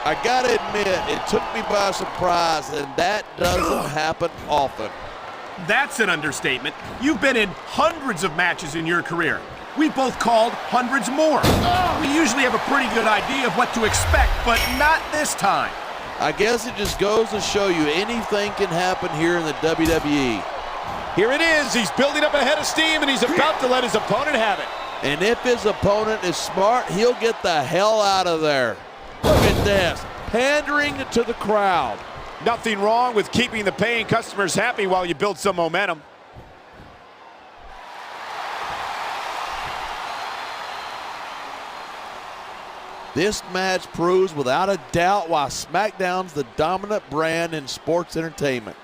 I gotta admit, it took me by surprise, and that doesn't happen often. That's an understatement. You've been in hundreds of matches in your career. We both called hundreds more. We usually have a pretty good idea of what to expect, but not this time. I guess it just goes to show you anything can happen here in the WWE. Here it is. He's building up a head of steam, and he's about to let his opponent have it. And if his opponent is smart, he'll get the hell out of there. Look at this, pandering to the crowd. Nothing wrong with keeping the paying customers happy while you build some momentum. This match proves without a doubt why SmackDown's the dominant brand in sports entertainment.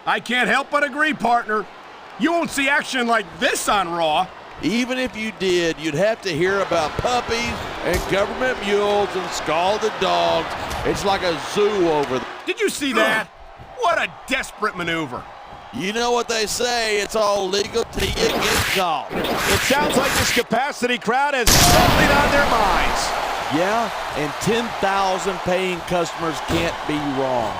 I can't help but agree, partner. You won't see action like this on Raw. Even if you did, you'd have to hear about puppies and government mules and scalded dogs. It's like a zoo over there. Did you see that? What a desperate maneuver. You know what they say, it's all legal till you get caught. It sounds like this capacity crowd has something on their minds. Yeah, and 10,000 paying customers can't be wrong.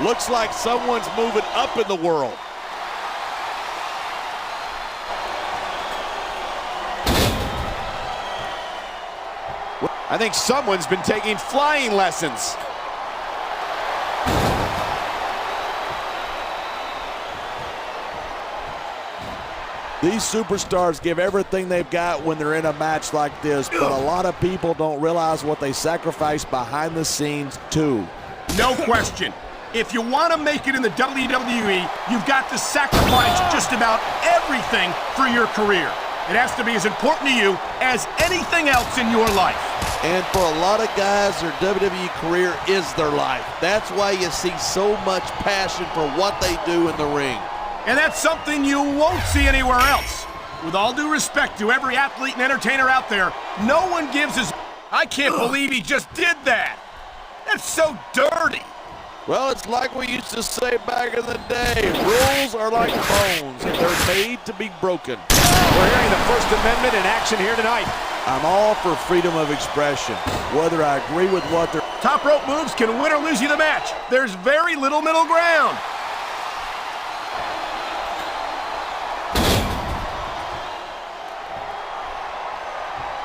Looks like someone's moving up in the world. I think someone's been taking flying lessons. These superstars give everything they've got when they're in a match like this, but a lot of people don't realize what they sacrifice behind the scenes too. No question. If you want to make it in the WWE, you've got to sacrifice just about everything for your career. It has to be as important to you as anything else in your life. And for a lot of guys, their WWE career is their life. That's why you see so much passion for what they do in the ring. And that's something you won't see anywhere else. With all due respect to every athlete and entertainer out there, no one gives his... I can't believe he just did that. That's so dirty. Well, it's like we used to say back in the day, rules are like bones, and they're made to be broken. We're hearing the First Amendment in action here tonight. I'm all for freedom of expression, whether I agree with what they're... Top rope moves can win or lose you the match. There's very little middle ground.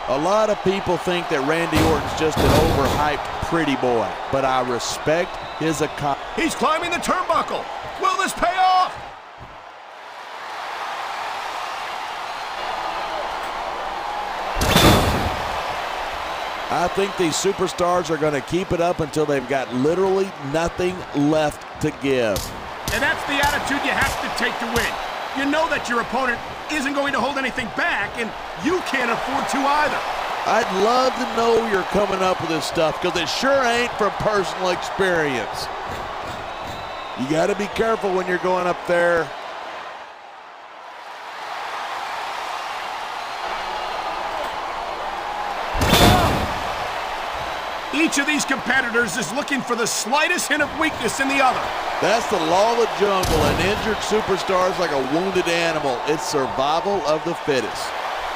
A lot of people think that Randy Orton's just an overhyped pretty boy, but I respect his accomplishment. He's climbing the turnbuckle. Will this pay off? I think these superstars are going to keep it up until they've got literally nothing left to give. And that's the attitude you have to take to win. You know that your opponent isn't going to hold anything back, and you can't afford to either. I'd love to know you're coming up with this stuff, because it sure ain't from personal experience. You got to be careful when you're going up there. Each of these competitors is looking for the slightest hint of weakness in the other. That's the law of the jungle. An injured superstar is like a wounded animal. It's survival of the fittest.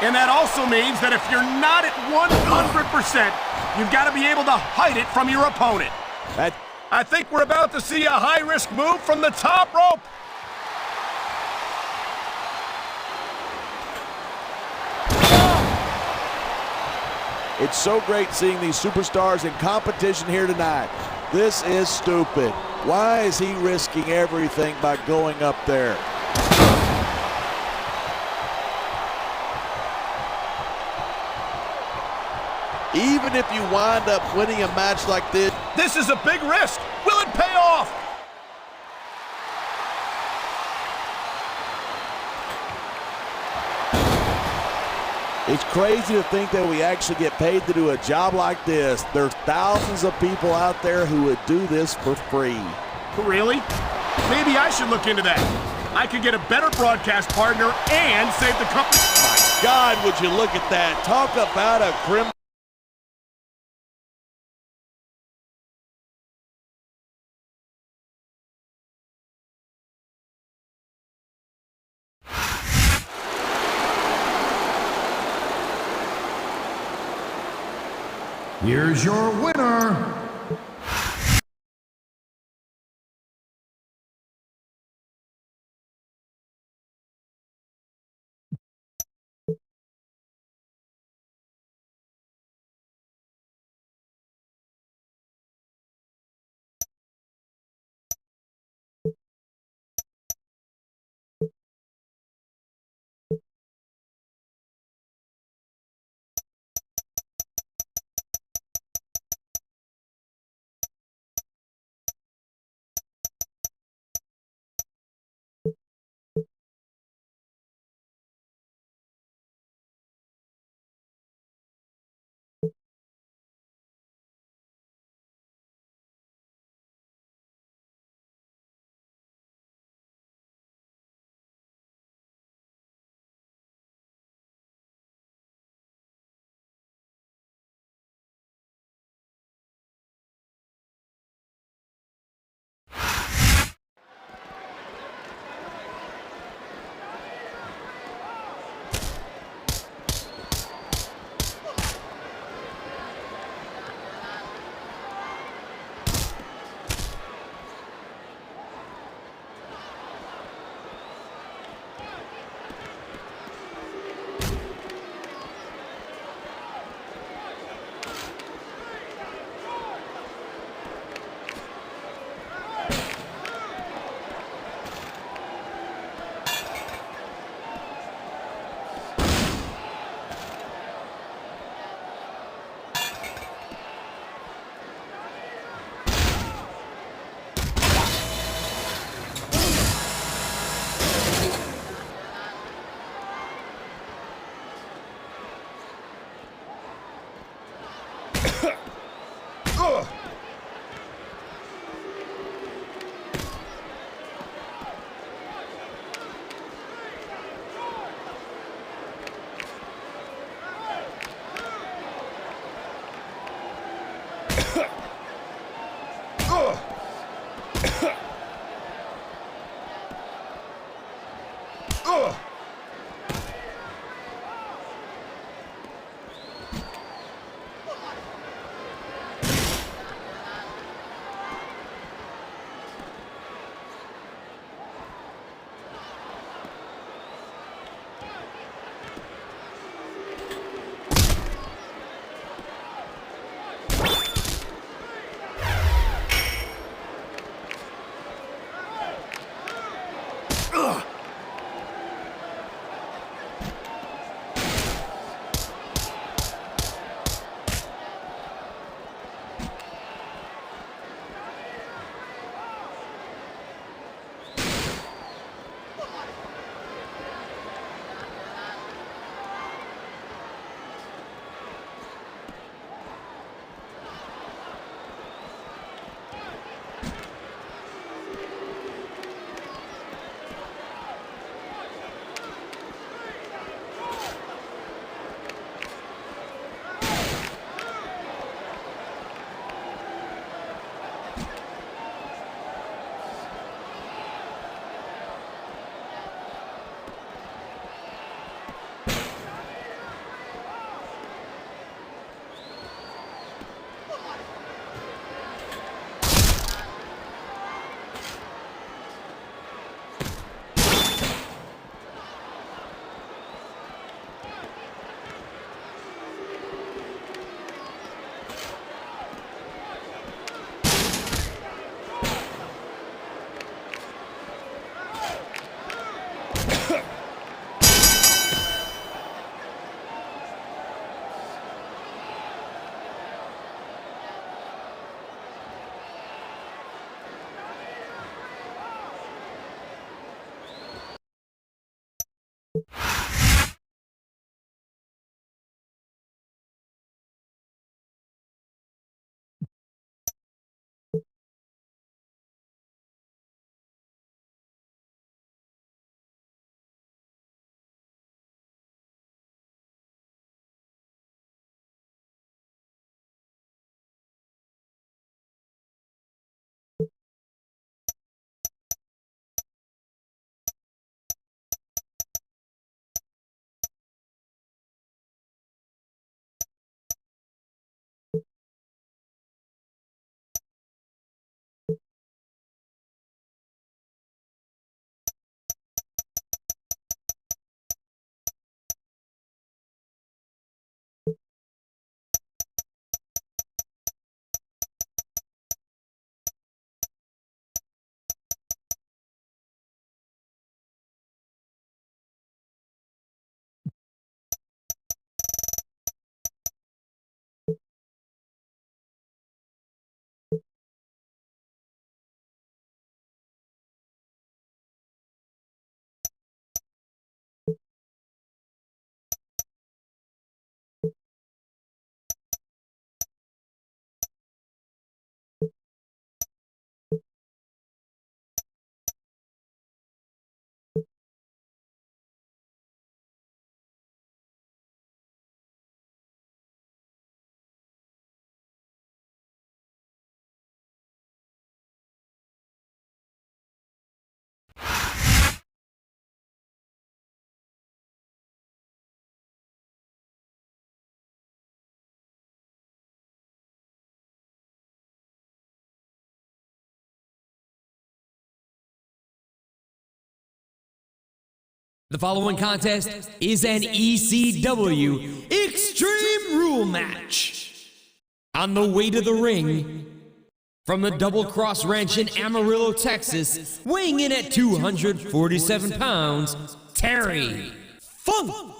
And that also means that if you're not at 100%, you've got to be able to hide it from your opponent. I think we're about to see a high-risk move from the top rope. It's so great seeing these superstars in competition here tonight. This is stupid. Why is he risking everything by going up there? Even if you wind up winning a match like this, this is a big risk. Will it pay off? it's crazy to think that we actually get paid to do a job like this. There's thousands of people out there who would do this for free. Really? Maybe I should look into that. I could get a better broadcast partner and save the company. My God, would you look at that? Talk about a criminal. Here's your winner. The following contest is an ECW Extreme Rule match. On the way to the ring, from the Double Cross Ranch in Amarillo, Texas, weighing in at 247 pounds, Terry Funk.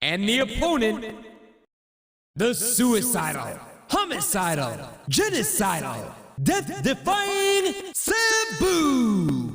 And the opponent, the suicidal, homicidal, genocidal, death-defying Sabu.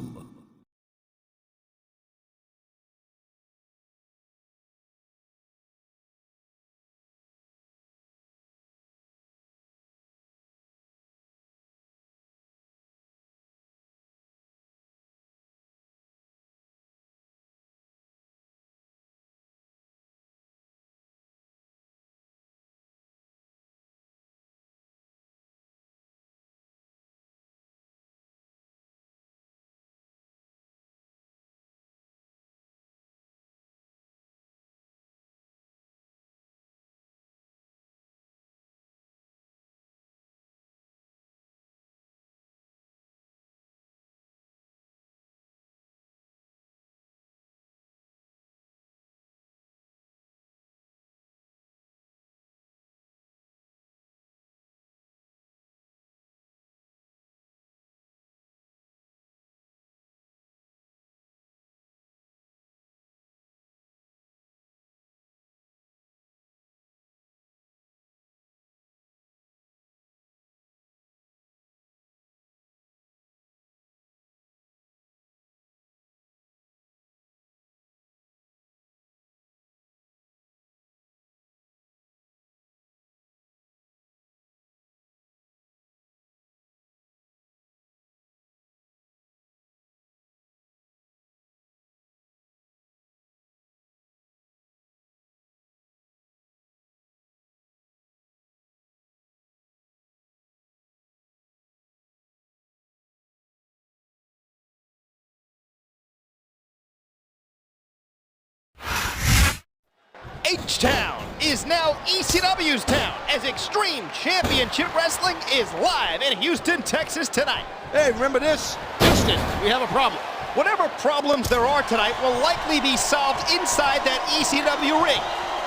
H-Town is now ECW's town as Extreme Championship Wrestling is live in Houston, Texas tonight. Hey, remember this? Houston, we have a problem. Whatever problems there are tonight will likely be solved inside that ECW ring.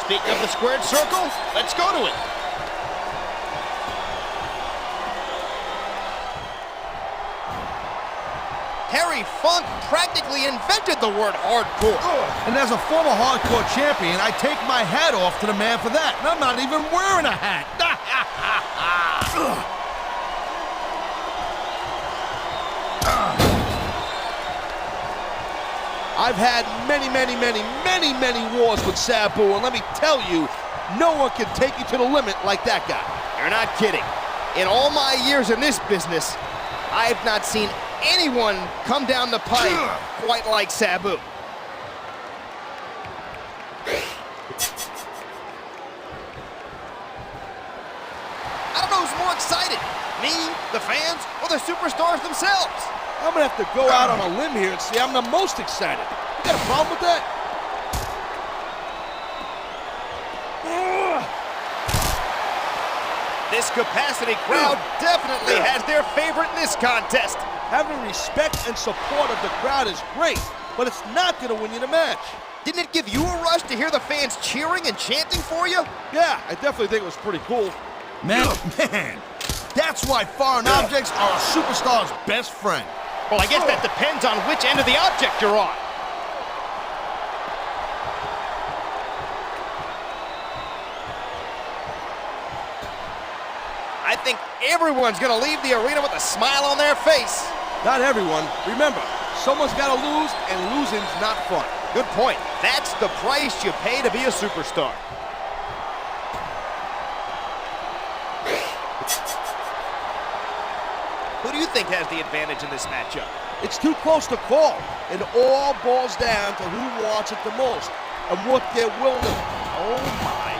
Speaking of the squared circle, let's go to it. Terry Funk practically invented the word hardcore. And as a former hardcore champion, I take my hat off to the man for that. And I'm not even wearing a hat. I've had many wars with Sabu, and let me tell you, no one can take you to the limit like that guy. You're not kidding. In all my years in this business, I have not seen anyone come down the pipe quite like Sabu. I don't know who's more excited, me, the fans, or the superstars themselves. I'm gonna have to go out on a limb here and say I'm the most excited. You got a problem with that? This capacity crowd definitely has their favorite in this contest. Having respect and support of the crowd is great, but it's not gonna win you the match. Didn't it give you a rush to hear the fans cheering and chanting for you? Yeah, I definitely think it was pretty cool. Man, That's why foreign objects are a superstar's best friend. Well, I guess that depends on which end of the object you're on. I think everyone's gonna leave the arena with a smile on their face. Not everyone. Remember, someone's gotta lose, and losing's not fun. Good point. That's the price you pay to be a superstar. Who do you think has the advantage in this matchup? It's too close to call. It all boils down to who wants it the most and what they're willing to. Oh my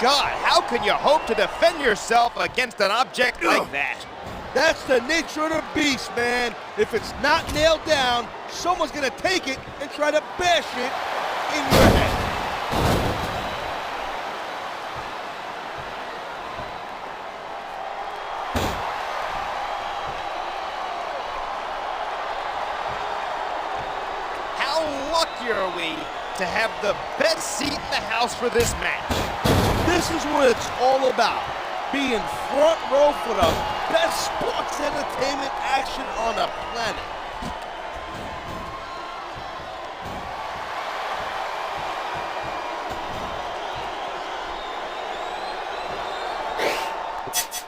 God, how can you hope to defend yourself against an object like that? That's the nature of the beast, man. If it's not nailed down, someone's gonna take it and try to bash it in your head. How lucky are we to have the best seat in the house for this match? This is what it's all about. Being front row for the best sports entertainment action on the planet.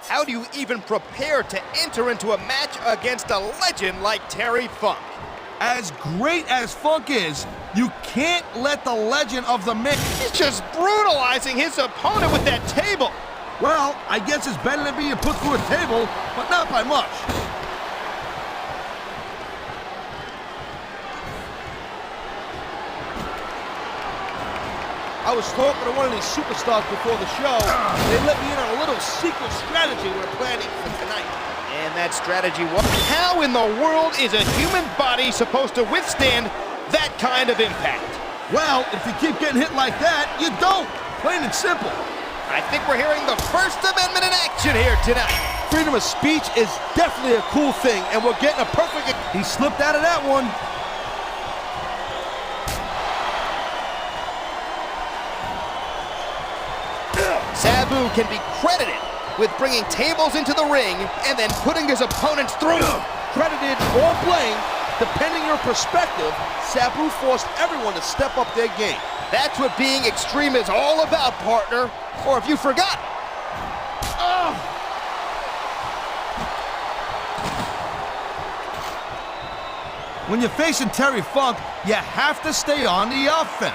How do you even prepare to enter into a match against a legend like Terry Funk? As great as Funk is, you can't let the legend of the mix. He's just brutalizing his opponent with that table. Well, I guess it's better than being put through a table, but not by much. I was talking to one of these superstars before the show. They let me in on a little secret strategy we're planning for tonight. And that strategy was, how in the world is a human body supposed to withstand that kind of impact? Well, if you keep getting hit like that, you don't. Plain and simple. I think we're hearing the First Amendment in action here tonight. Freedom of speech is definitely a cool thing, and we're getting a perfect... He slipped out of that one. Sabu can be credited with bringing tables into the ring and then putting his opponents through. Credited or blamed, depending your perspective, Sabu forced everyone to step up their game. That's what being extreme is all about, partner. Or if you forgot. When you're facing Terry Funk, you have to stay on the offense.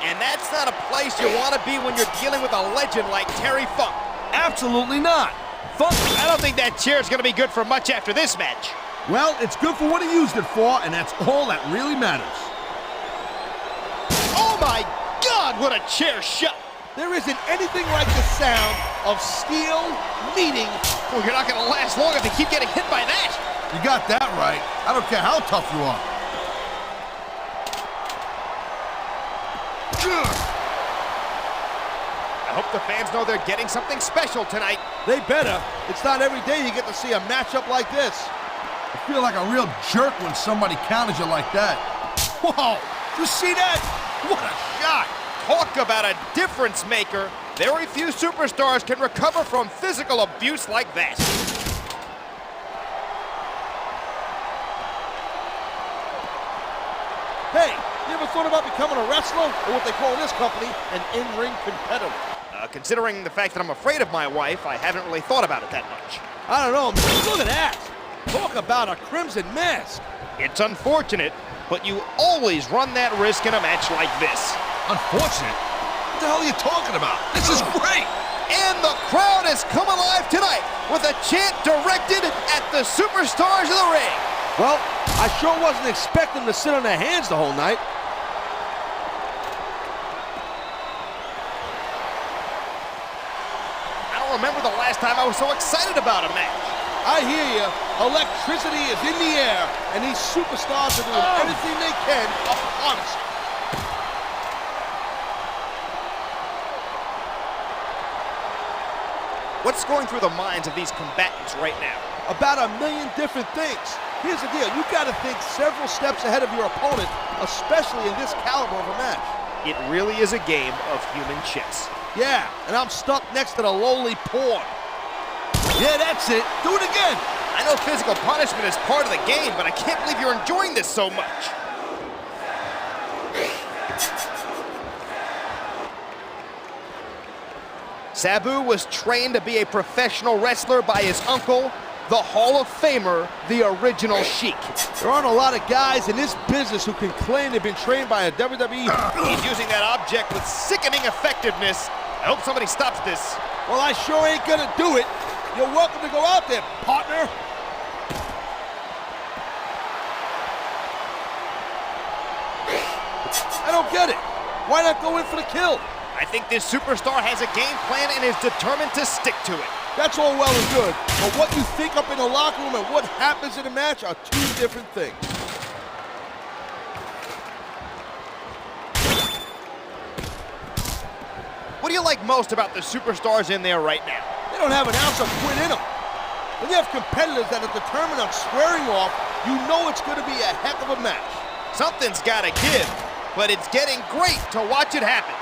And that's not a place you want to be when you're dealing with a legend like Terry Funk. Absolutely not. Funk... I don't think that chair's going to be good for much after this match. Well, it's good for what he used it for, and that's all that really matters. Oh my God, what a chair shot! There isn't anything like the sound of steel meeting. Well, you're not going to last long if you keep getting hit by that. You got that right. I don't care how tough you are. I hope the fans know they're getting something special tonight. They better. It's not every day you get to see a matchup like this. I feel like a real jerk when somebody counters you like that. Whoa! You see that? What a shot! Talk about a difference maker. Very few superstars can recover from physical abuse like that. Hey, you ever thought about becoming a wrestler, or what they call in this company, an in-ring competitor? Considering the fact that I'm afraid of my wife, I haven't really thought about it that much. I don't know, man. Look at that. Talk about a crimson mask. It's unfortunate, but you always run that risk in a match like this. Unfortunate? What the hell are you talking about? This is great! And the crowd has come alive tonight with a chant directed at the superstars of the ring. Well, I sure wasn't expecting them to sit on their hands the whole night. I don't remember the last time I was so excited about a match. I hear you. Electricity is in the air, and these superstars are doing everything they can upon us. What's going through the minds of these combatants right now? About a million different things. Here's the deal. You got to think several steps ahead of your opponent, especially in this caliber of a match. It really is a game of human chess. Yeah, and I'm stuck next to the lowly pawn. Yeah, that's it. Do it again. I know physical punishment is part of the game, but I can't believe you're enjoying this so much. Sabu was trained to be a professional wrestler by his uncle, the Hall of Famer, the original Sheik. There aren't a lot of guys in this business who can claim they've been trained by a WWE. He's using that object with sickening effectiveness. I hope somebody stops this. Well, I sure ain't gonna do it. You're welcome to go out there, partner. I don't get it. Why not go in for the kill? I think this superstar has a game plan and is determined to stick to it. That's all well and good, but what you think up in the locker room and what happens in a match are two different things. What do you like most about the superstars in there right now? They don't have an ounce of quit in them. When you have competitors that are determined on squaring off, you know it's going to be a heck of a match. Something's got to give, but it's getting great to watch it happen.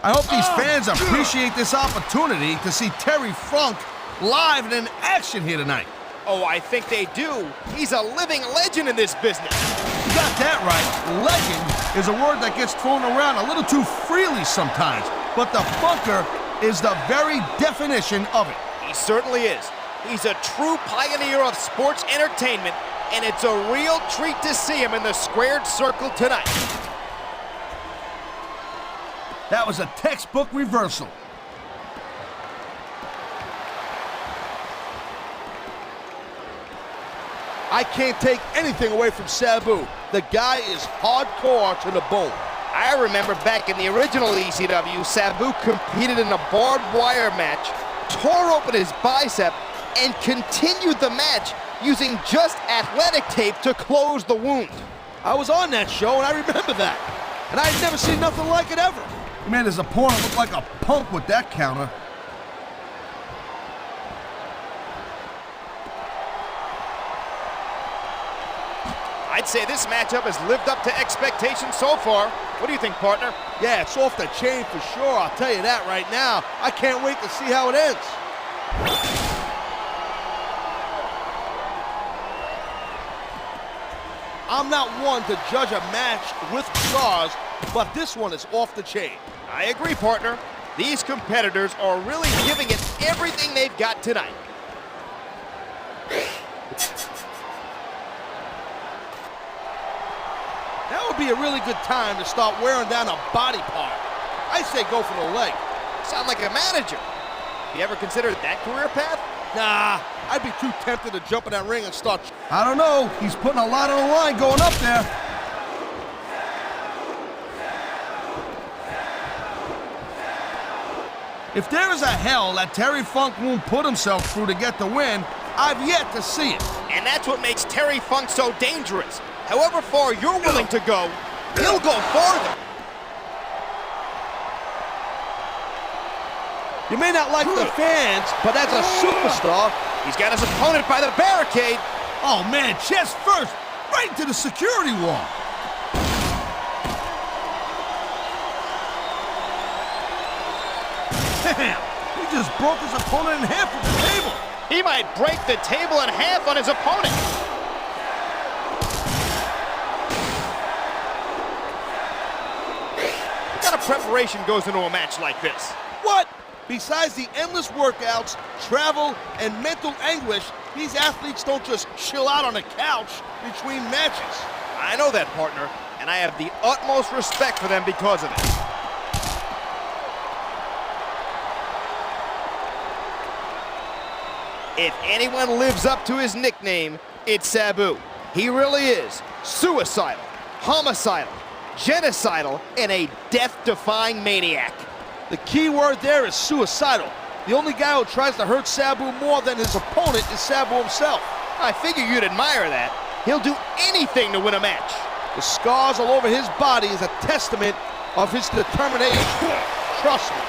I hope these fans appreciate this opportunity to see Terry Funk live and in action here tonight. Oh, I think they do. He's a living legend in this business. You got that right. Legend is a word that gets thrown around a little too freely sometimes, but the Funker is the very definition of it. He certainly is. He's a true pioneer of sports entertainment, and it's a real treat to see him in the squared circle tonight. That was a textbook reversal. I can't take anything away from Sabu. The guy is hardcore to the bone. I remember back in the original ECW, Sabu competed in a barbed wire match, tore open his bicep, and continued the match using just athletic tape to close the wound. I was on that show, and I remember that. And I'd never seen nothing like it ever. Man, his opponent looked like a punk with that counter. I'd say this matchup has lived up to expectations so far. What do you think, partner? Yeah, it's off the chain for sure, I'll tell you that right now. I can't wait to see how it ends. I'm not one to judge a match with stars, but this one is off the chain. I agree, partner. These competitors are really giving it everything they've got tonight. That would be a really good time to start wearing down a body part. I say go for the leg. Sound like a manager. You ever considered that career path? Nah, I'd be too tempted to jump in that ring and start. I don't know. He's putting a lot on the line going up there. If there is a hell that Terry Funk won't put himself through to get the win, I've yet to see it. And that's what makes Terry Funk so dangerous. However far you're willing to go, he'll go farther. You may not like the fans, but as a superstar, he's got his opponent by the barricade. Oh man, chest first, right into the security wall. Damn, he just broke his opponent in half with the table. He might break the table in half on his opponent. What kind of preparation goes into a match like this? What? Besides the endless workouts, travel, and mental anguish, these athletes don't just chill out on the couch between matches. I know that, partner, and I have the utmost respect for them because of it. If anyone lives up to his nickname, it's Sabu. He really is suicidal, homicidal, genocidal, and a death-defying maniac. The key word there is suicidal. The only guy who tries to hurt Sabu more than his opponent is Sabu himself. I figure you'd admire that. He'll do anything to win a match. The scars all over his body is a testament of his determination. Trust me.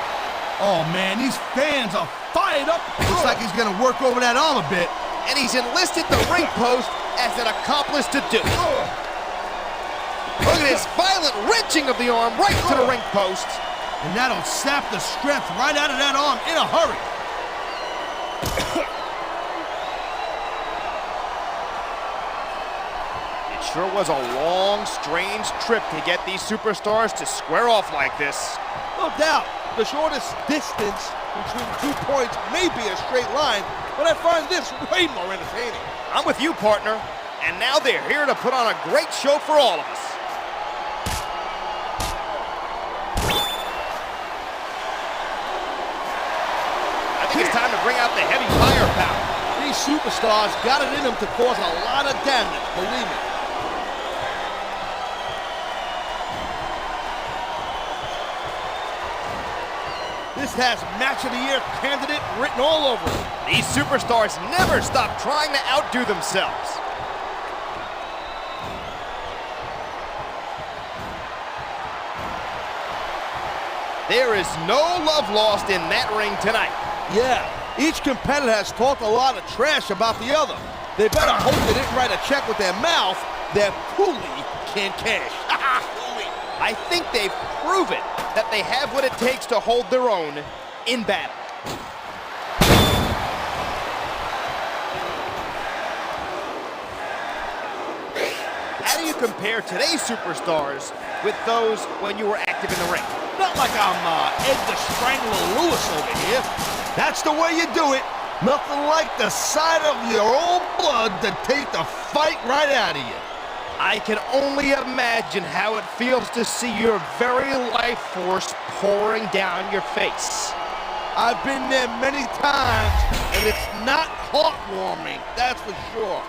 Oh man, these fans are fired up. Looks like he's gonna work over that arm a bit. And he's enlisted the ring post as an accomplice to do. Look at his violent wrenching of the arm right to the ring post. And that'll sap the strength right out of that arm in a hurry. It sure was a long, strange trip to get these superstars to square off like this. No doubt, the shortest distance between 2 points may be a straight line, but I find this way more entertaining. I'm with you, partner. And now they're here to put on a great show for all of us. I think it's time to bring out the heavy firepower. These superstars got it in them to cause a lot of damage, believe me. This has Match of the Year candidate written all over it. These superstars never stop trying to outdo themselves. There is no love lost in that ring tonight. Yeah, each competitor has talked a lot of trash about the other. They better hope they didn't write a check with their mouth that Cooley can't cash. I think they've proven that they have what it takes to hold their own in battle. How do you compare today's superstars with those when you were active in the ring? Not like I'm Ed the Strangler Lewis over here. That's the way you do it. Nothing like the sight of your own blood to take the fight right out of you. I can only imagine how it feels to see your very life force pouring down your face. I've been there many times, and it's not heartwarming, that's for sure.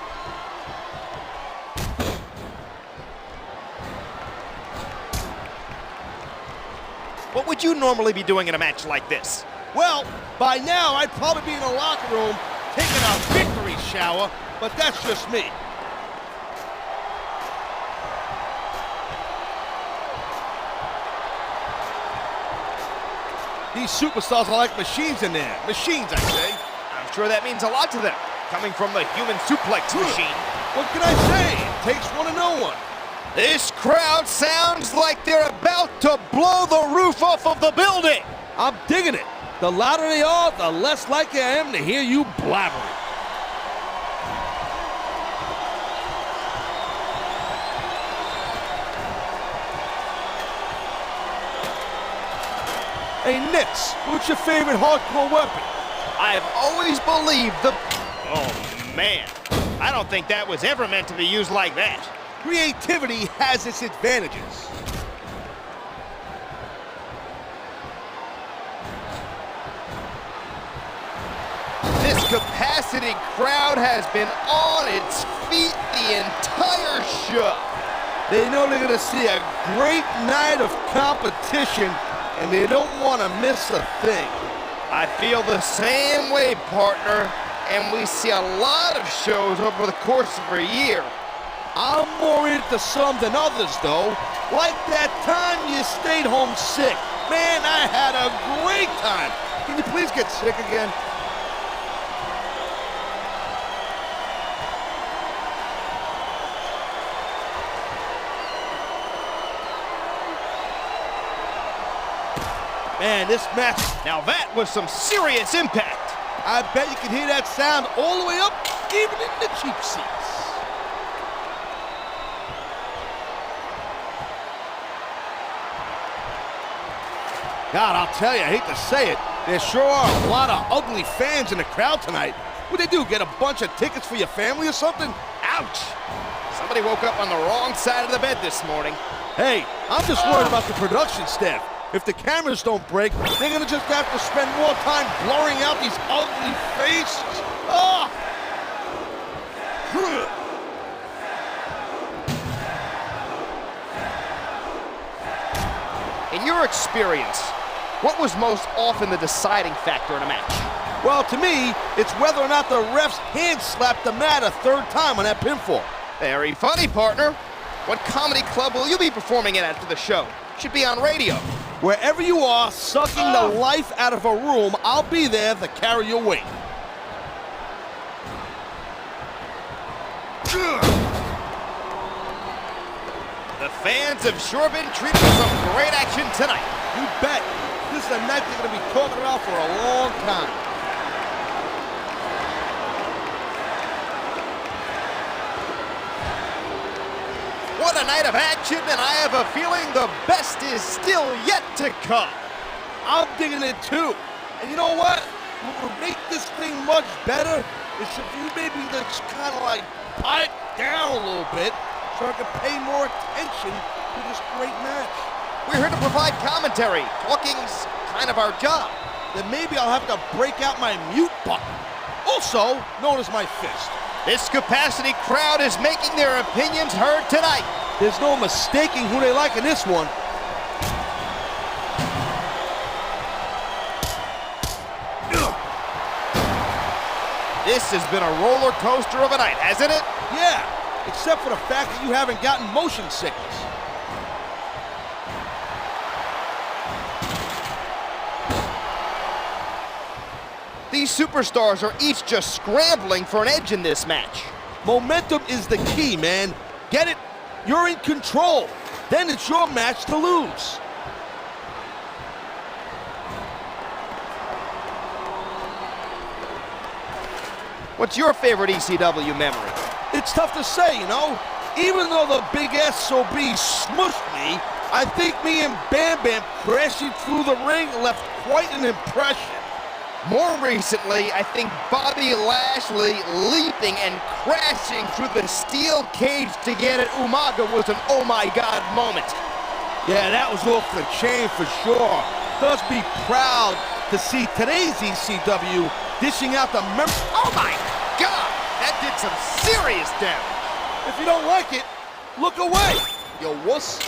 What would you normally be doing in a match like this? Well, by now I'd probably be in the locker room taking a victory shower, but that's just me. These superstars are like machines in there. Machines, I say. I'm sure that means a lot to them, coming from the human suplex machine. What can I say? It takes one to know one. This crowd sounds like they're about to blow the roof off of the building. I'm digging it. The louder they are, the less likely I am to hear you blabbering. Hey, Nix, what's your favorite hardcore weapon? I've always believed the... Oh, man. I don't think that was ever meant to be used like that. Creativity has its advantages. This capacity crowd has been on its feet the entire show. They know they're gonna see a great night of competition, and they don't want to miss a thing. I feel the same way, partner, and we see a lot of shows over the course of a year. I'm more into some than others, though. Like that time you stayed home sick. Man, I had a great time. Can you please get sick again? Man, this match, now that was some serious impact. I bet you can hear that sound all the way up, even in the cheap seats. God, I'll tell you, I hate to say it, There sure are a lot of ugly fans in the crowd tonight. What'd they do, get a bunch of tickets for your family or something? Ouch! Somebody woke up on the wrong side of the bed this morning. Hey, I'm just worried about the production staff. If the cameras don't break, they're gonna just have to spend more time blurring out these ugly faces. Ah! In your experience, what was most often the deciding factor in a match? Well, to me, it's whether or not the refs hand slapped the mat a third time on that pinfall. Very funny, partner. What comedy club will you be performing at after the show? Should be on radio. Wherever you are, sucking the life out of a room, I'll be there to carry your weight. The fans have sure been treated to some great action tonight. You bet. This is a night they're going to be talking about for a long time. What a night of action, and I have a feeling the best is still yet to come. I'm digging it too. And you know what? What would make this thing much better is if you maybe just kind of like pipe down a little bit so I can pay more attention to this great match. We're here to provide commentary. Talking's kind of our job. Then maybe I'll have to break out my mute button, also known as my fist. This capacity crowd is making their opinions heard tonight. There's no mistaking who they like in this one. This has been a roller coaster of a night, hasn't it? Yeah, except for the fact that you haven't gotten motion sickness. These superstars are each just scrambling for an edge in this match. Momentum is the key, man. Get it? You're in control. Then it's your match to lose. What's your favorite ECW memory? It's tough to say, you know? Even though the big SOB smushed me, I think me and Bam Bam crashing through the ring left quite an impression. More recently, I think Bobby Lashley leaping and crashing through the steel cage to get at Umaga was an oh my god moment. Yeah, that was off the chain for sure. Does be proud to see today's ECW dishing out the Oh my god! That did some serious damage. If you don't like it, look away, you wuss.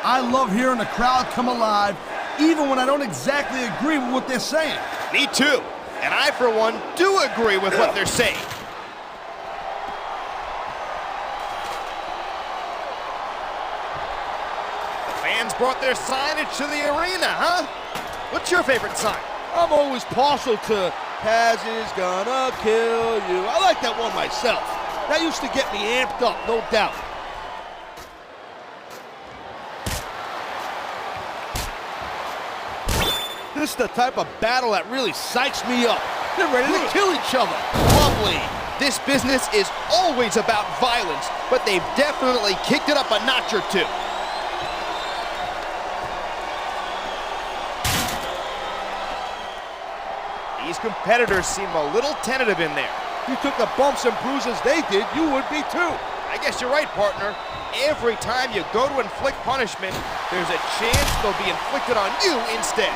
I love hearing the crowd come alive, even when I don't exactly agree with what they're saying. Me too. And I, for one, do agree with what they're saying. The fans brought their signage to the arena, huh? What's your favorite sign? I'm always partial to Taz is gonna kill you. I like that one myself. That used to get me amped up, no doubt. This is the type of battle that really psychs me up. They're ready to kill each other. Lovely. This business is always about violence, but they've definitely kicked it up a notch or two. These competitors seem a little tentative in there. If you took the bumps and bruises they did, you would be too. I guess you're right, partner. Every time you go to inflict punishment, there's a chance they'll be inflicted on you instead.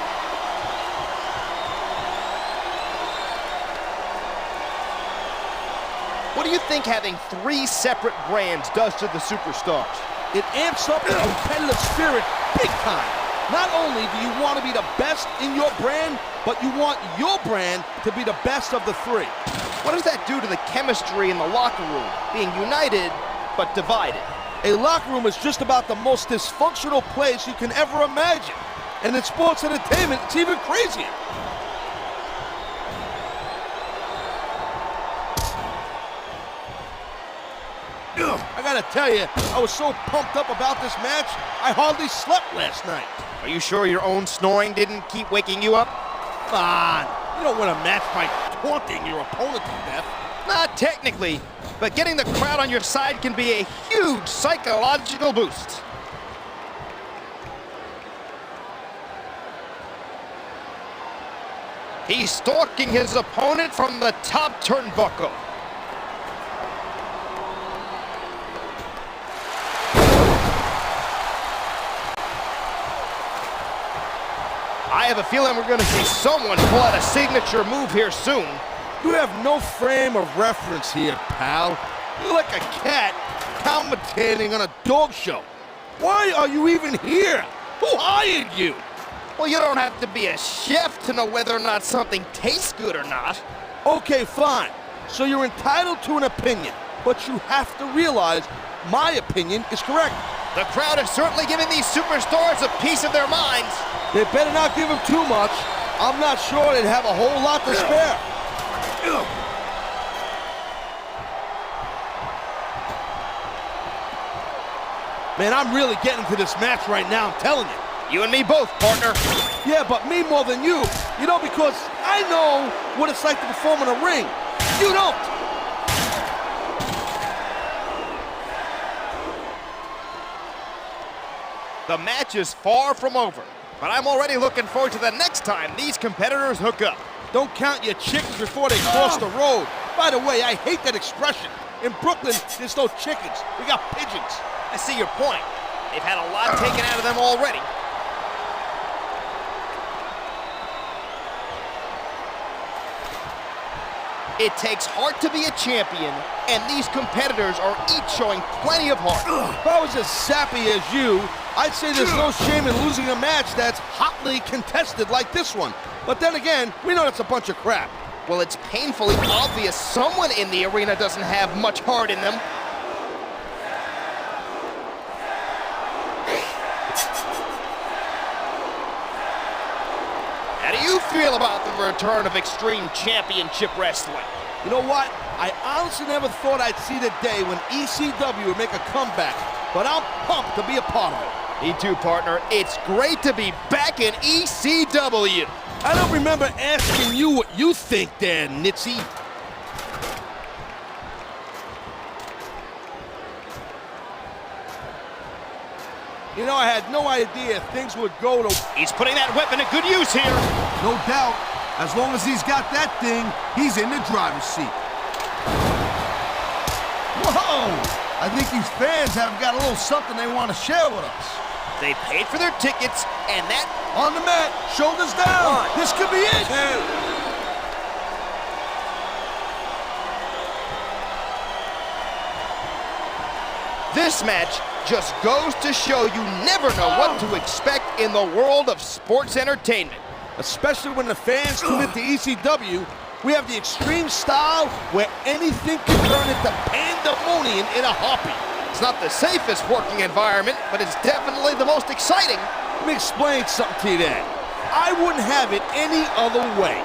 What do you think having 3 separate brands does to the superstars? It amps up the competitive spirit big time. Not only do you want to be the best in your brand, but you want your brand to be the best of the 3. What does that do to the chemistry in the locker room, being united but divided? A locker room is just about the most dysfunctional place you can ever imagine. And in sports entertainment, it's even crazier. I gotta tell you, I was so pumped up about this match, I hardly slept last night. Are you sure your own snoring didn't keep waking you up? Come on, you don't win a match by taunting your opponent to death. Not technically, but getting the crowd on your side can be a huge psychological boost. He's stalking his opponent from the top turnbuckle. I have a feeling we're going to see someone pull out a signature move here soon. You have no frame of reference here, pal. You're like a cat commentating on a dog show. Why are you even here? Who hired you? Well, you don't have to be a chef to know whether or not something tastes good or not. Okay, fine. So you're entitled to an opinion, but you have to realize my opinion is correct. The crowd is certainly giving these superstars a piece of their minds. They better not give him too much. I'm not sure they'd have a whole lot to spare. Man, I'm really getting to this match right now, I'm telling you. You and me both, partner. Yeah, but me more than you. You know, because I know what it's like to perform in a ring. You don't. The match is far from over, but I'm already looking forward to the next time these competitors hook up. Don't count your chickens before they cross the road. By the way, I hate that expression. In Brooklyn, there's no chickens. We got pigeons. I see your point. They've had a lot taken out of them already. It takes heart to be a champion, and these competitors are each showing plenty of heart. If I was as sappy as you, I'd say there's no shame in losing a match that's hotly contested like this one. But then again, we know that's a bunch of crap. Well, it's painfully obvious someone in the arena doesn't have much heart in them. How do you feel about the return of Extreme Championship Wrestling? You know what? I honestly never thought I'd see the day when ECW would make a comeback, but I'm pumped to be a part of it. Me too, partner. It's great to be back in ECW. I don't remember asking you what you think there, Nitzy. You know, I had no idea things would go to... He's putting that weapon to good use here. No doubt. As long as he's got that thing, he's in the driver's seat. Whoa! I think these fans have got a little something they want to share with us. They paid for their tickets, and that... On the mat, shoulders down. This could be it. This match just goes to show you never know what to expect in the world of sports entertainment. Especially when the fans tune into ECW, we have the extreme style where anything can turn into pandemonium in a heartbeat. It's not the safest working environment, but it's definitely the most exciting. Let me explain something to you then. I wouldn't have it any other way.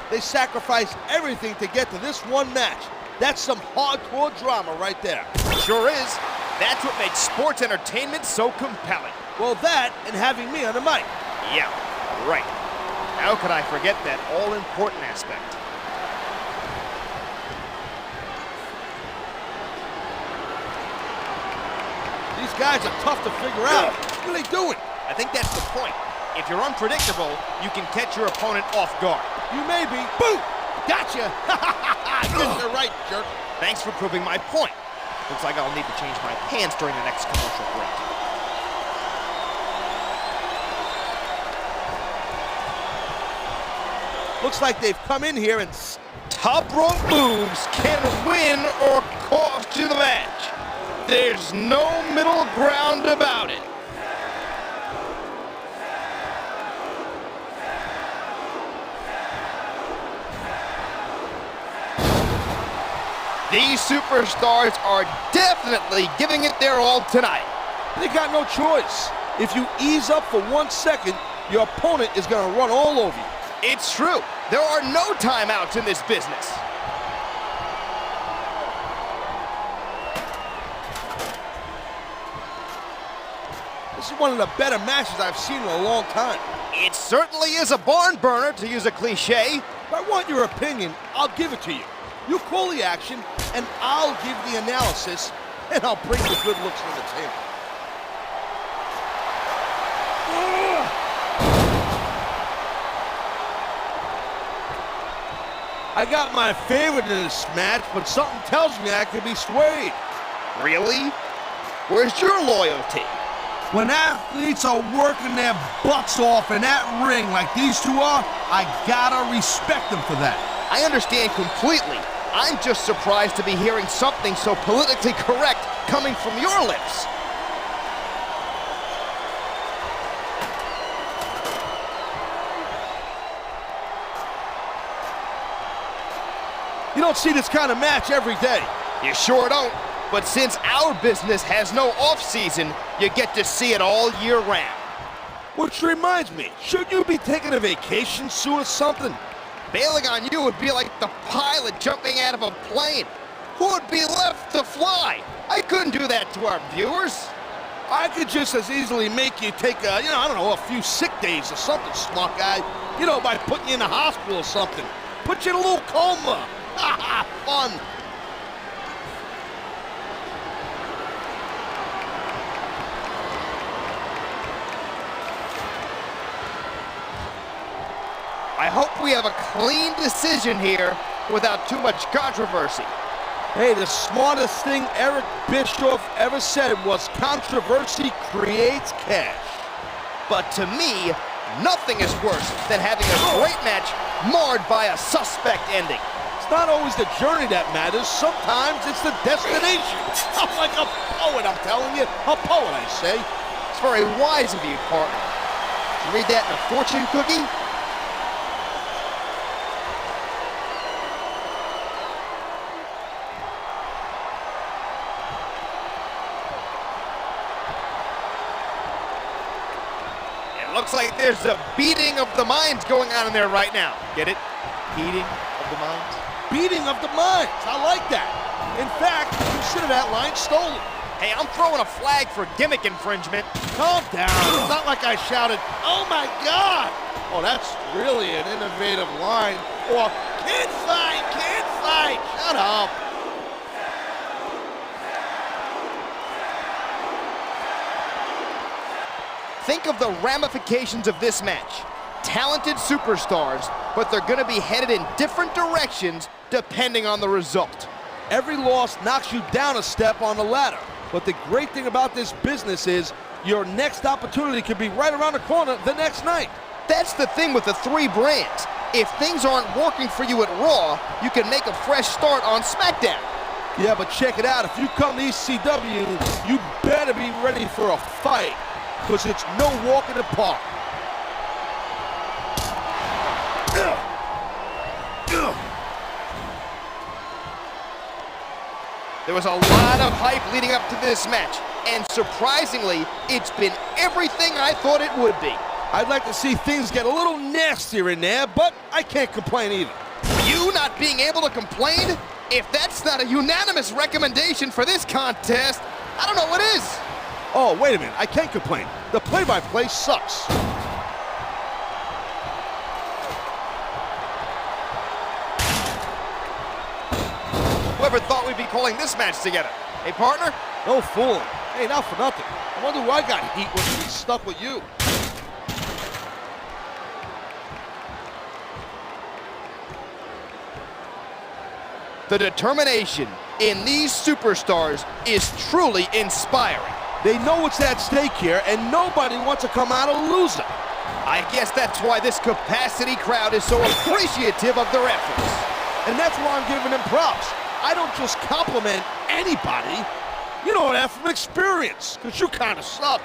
They sacrificed everything to get to this one match. That's some hardcore drama right there. Sure is. That's what makes sports entertainment so compelling. Well, that and having me on the mic. Yeah, right. How could I forget that all-important aspect? These guys are tough to figure out. What are they doing? I think that's the point. If you're unpredictable, you can catch your opponent off guard. You may be. Boom! Gotcha! Guess you're right, jerk. Thanks for proving my point. Looks like I'll need to change my pants during the next commercial break. Looks like they've come in here and... Top rope moves can win or cost you the match. There's no middle ground about it. These superstars are definitely giving it their all tonight. They got no choice. If you ease up for 1 second, your opponent is going to run all over you. It's true. There are no timeouts in this business. This is one of the better matches I've seen in a long time. It certainly is a barn burner, to use a cliche. If I want your opinion, I'll give it to you. You call the action, and I'll give the analysis, and I'll bring the good looks to the table. I got my favorite in this match, but something tells me I could be swayed. Really? Where's your loyalty? When athletes are working their butts off in that ring like these two are, I gotta respect them for that. I understand completely. I'm just surprised to be hearing something so politically correct coming from your lips. You don't see this kind of match every day. You sure don't. But since our business has no off-season, you get to see it all year round. Which reminds me, should you be taking a vacation soon or something? Bailing on you would be like the pilot jumping out of a plane. Who would be left to fly? I couldn't do that to our viewers. I could just as easily make you take a, I don't know, a few sick days or something, smart guy. By putting you in the hospital or something. Put you in a little coma. Ha ha, fun. I hope we have a clean decision here without too much controversy. Hey, the smartest thing Eric Bischoff ever said was controversy creates cash. But to me, nothing is worse than having a great match marred by a suspect ending. It's not always the journey that matters. Sometimes it's the destination. I'm like a poet, I'm telling you. A poet, I say. It's very wise of you, partner. Did you read that in a fortune cookie? Looks like there's a beating of the minds going on in there right now. Get it? Beating of the minds? Beating of the minds. I like that. In fact, consider that line stolen. Hey, I'm throwing a flag for gimmick infringement. Calm down. It's not like I shouted, "Oh my God!" Oh, that's really an innovative line. Or, "Can't fight, can't fight." Shut up. Think of the ramifications of this match. Talented superstars, but they're going to be headed in different directions depending on the result. Every loss knocks you down a step on the ladder. But the great thing about this business is your next opportunity could be right around the corner the next night. That's the thing with the three brands. If things aren't working for you at Raw, you can make a fresh start on SmackDown. Yeah, but check it out. If you come to ECW, you better be ready for a fight. Because it's no walk in the park. There was a lot of hype leading up to this match, and surprisingly, it's been everything I thought it would be. I'd like to see things get a little nastier in there, but I can't complain either. You not being able to complain? If that's not a unanimous recommendation for this contest, I don't know what is. Oh, wait a minute, I can't complain. The play-by-play sucks. Whoever thought we'd be calling this match together? Hey, partner? No fooling. Hey, not for nothing. I wonder who I got heat with to be stuck with you. The determination in these superstars is truly inspiring. They know what's at stake here, and nobody wants to come out a loser. I guess that's why this capacity crowd is so appreciative of their efforts. And that's why I'm giving them props. I don't just compliment anybody. You know that from experience, because you kind of suck.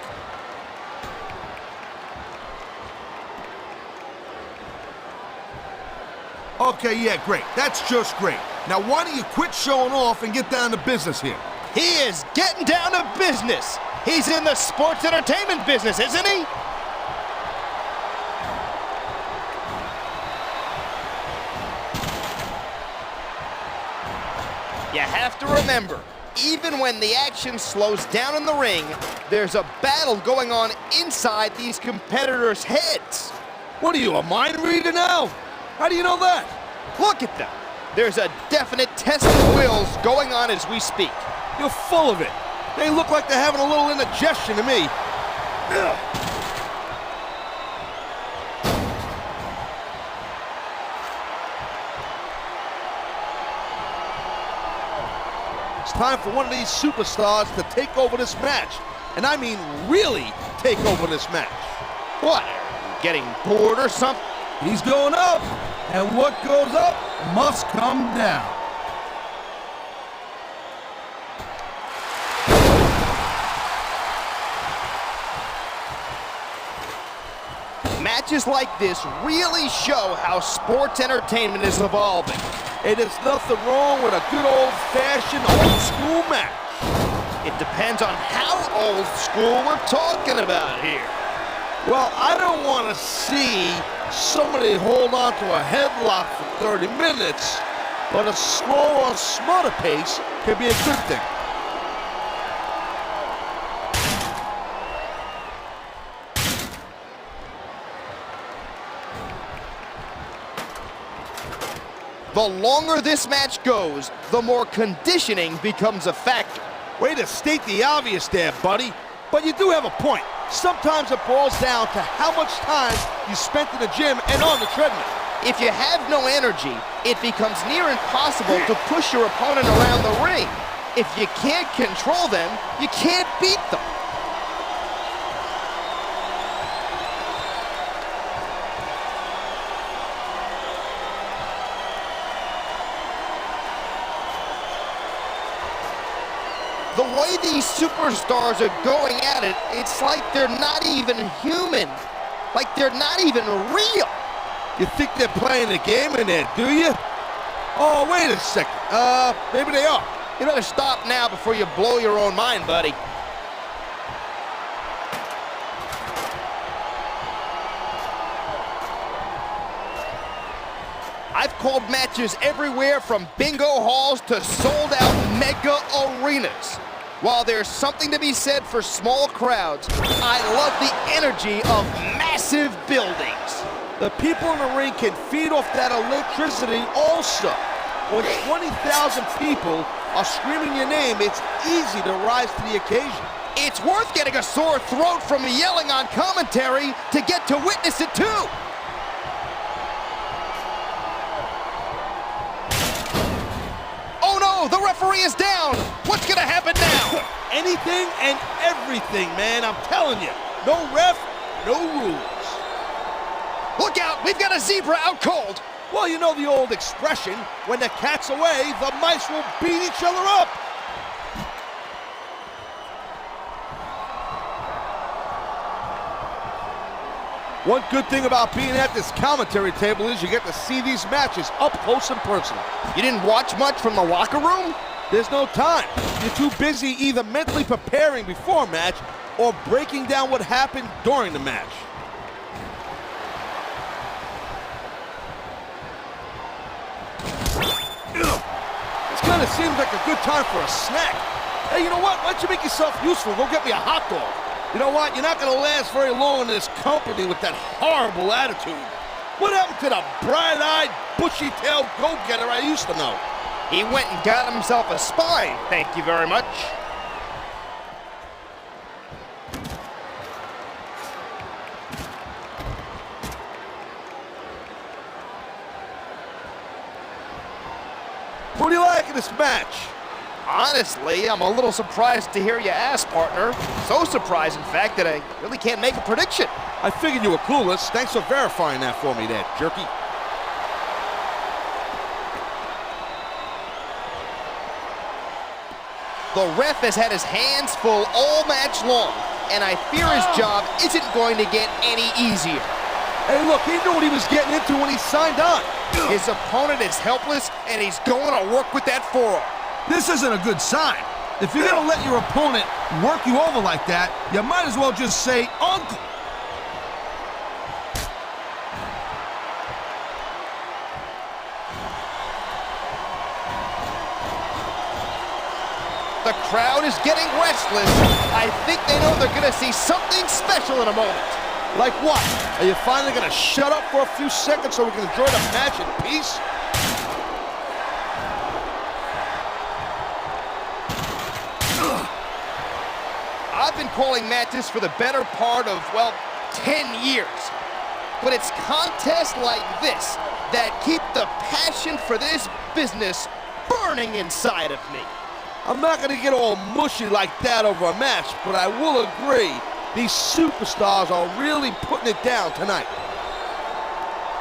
Okay, yeah, great. That's just great. Now, why don't you quit showing off and get down to business here? He is getting down to business. He's in the sports entertainment business, isn't he? You have to remember, even when the action slows down in the ring, there's a battle going on inside these competitors' heads. What are you, a mind reader now? How do you know that? Look at them. There's a definite test of wills going on as we speak. You're full of it. They look like they're having a little indigestion to me. Ugh. It's time for one of these superstars to take over this match. And I mean really take over this match. What? Are you getting bored or something? He's going up, and what goes up must come down. Matches like this really show how sports entertainment is evolving. And there's nothing wrong with a good old-fashioned old-school match. It depends on how old school we're talking about here. Well, I don't want to see somebody hold on to a headlock for 30 minutes, but a slow or smarter pace can be a good thing. The longer this match goes, the more conditioning becomes a factor. Way to state the obvious there, buddy. But you do have a point. Sometimes it boils down to how much time you spent in the gym and on the treadmill. If you have no energy, it becomes near impossible to push your opponent around the ring. If you can't control them, you can't beat them. The way these superstars are going at it, it's like they're not even human. Like they're not even real. You think they're playing a game in there, do you? Oh, wait a second. Maybe they are. You better stop now before you blow your own mind, buddy. I've called matches everywhere from bingo halls to sold-out mega arenas. While there's something to be said for small crowds, I love the energy of massive buildings. The people in the ring can feed off that electricity also. When 20,000 people are screaming your name, it's easy to rise to the occasion. It's worth getting a sore throat from yelling on commentary to get to witness it too. Oh no, the referee is down. What's gonna happen now? Anything and everything, man, I'm telling you. No ref, no rules. Look out, we've got a zebra out cold. Well, you know the old expression, when the cat's away, the mice will beat each other up. One good thing about being at this commentary table is you get to see these matches up close and personal. You didn't watch much from the locker room? There's no time. You're too busy either mentally preparing before a match or breaking down what happened during the match. This kind of seems like a good time for a snack. Hey, you know what? Why don't you make yourself useful? Go get me a hot dog. You know what? You're not going to last very long in this company with that horrible attitude. What happened to the bright-eyed, bushy-tailed go-getter I used to know? He went and got himself a spine, thank you very much. Who do you like in this match? Honestly, I'm a little surprised to hear you ask, partner. So surprised, in fact, that I really can't make a prediction. I figured you were clueless. Thanks for verifying that for me there, jerky. The ref has had his hands full all match long, and I fear his job isn't going to get any easier. Hey, look, he knew what he was getting into when he signed on. His opponent is helpless, and he's going to work with that forearm. This isn't a good sign. If you're gonna let your opponent work you over like that, you might as well just say, Uncle. The crowd is getting restless. I think they know they're gonna see something special in a moment. Like what? Are you finally gonna shut up for a few seconds so we can enjoy the match in peace? I've been calling matches for the better part of, well, 10 years. But it's contests like this that keep the passion for this business burning inside of me. I'm not going to get all mushy like that over a match, but I will agree, these superstars are really putting it down tonight.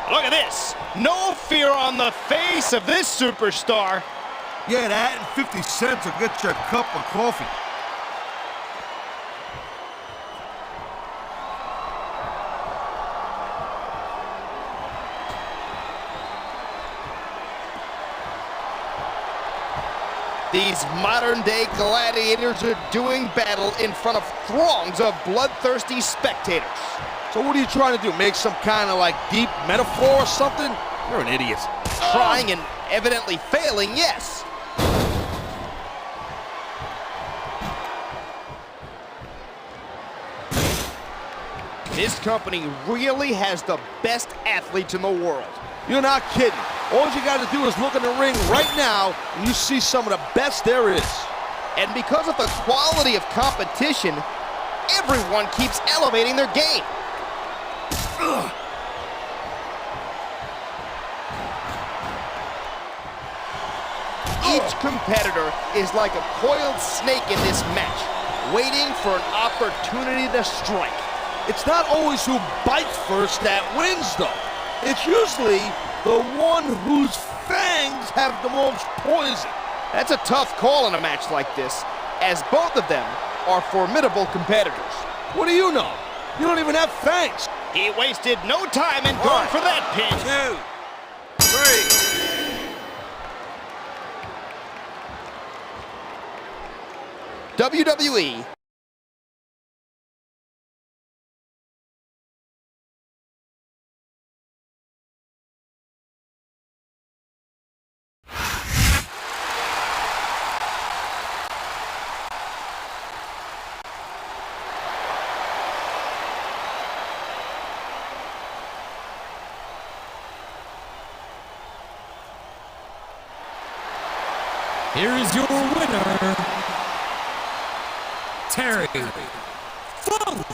Look at this. No fear on the face of this superstar. Yeah, that and 50 cents will get you a cup of coffee. These modern-day gladiators are doing battle in front of throngs of bloodthirsty spectators. So what are you trying to do, make some kind of like deep metaphor or something? You're an idiot. Trying and evidently failing, yes. This company really has the best athletes in the world. You're not kidding. All you got to do is look in the ring right now and you see some of the best there is. And because of the quality of competition, everyone keeps elevating their game. Ugh. Each competitor is like a coiled snake in this match, waiting for an opportunity to strike. It's not always who bites first that wins, though. It's usually the one whose fangs have the most poison. That's a tough call in a match like this, as both of them are formidable competitors. What do you know? You don't even have fangs. He wasted no time in going for that pin. 2, 3. WWE. Here is your winner, Terry Funk.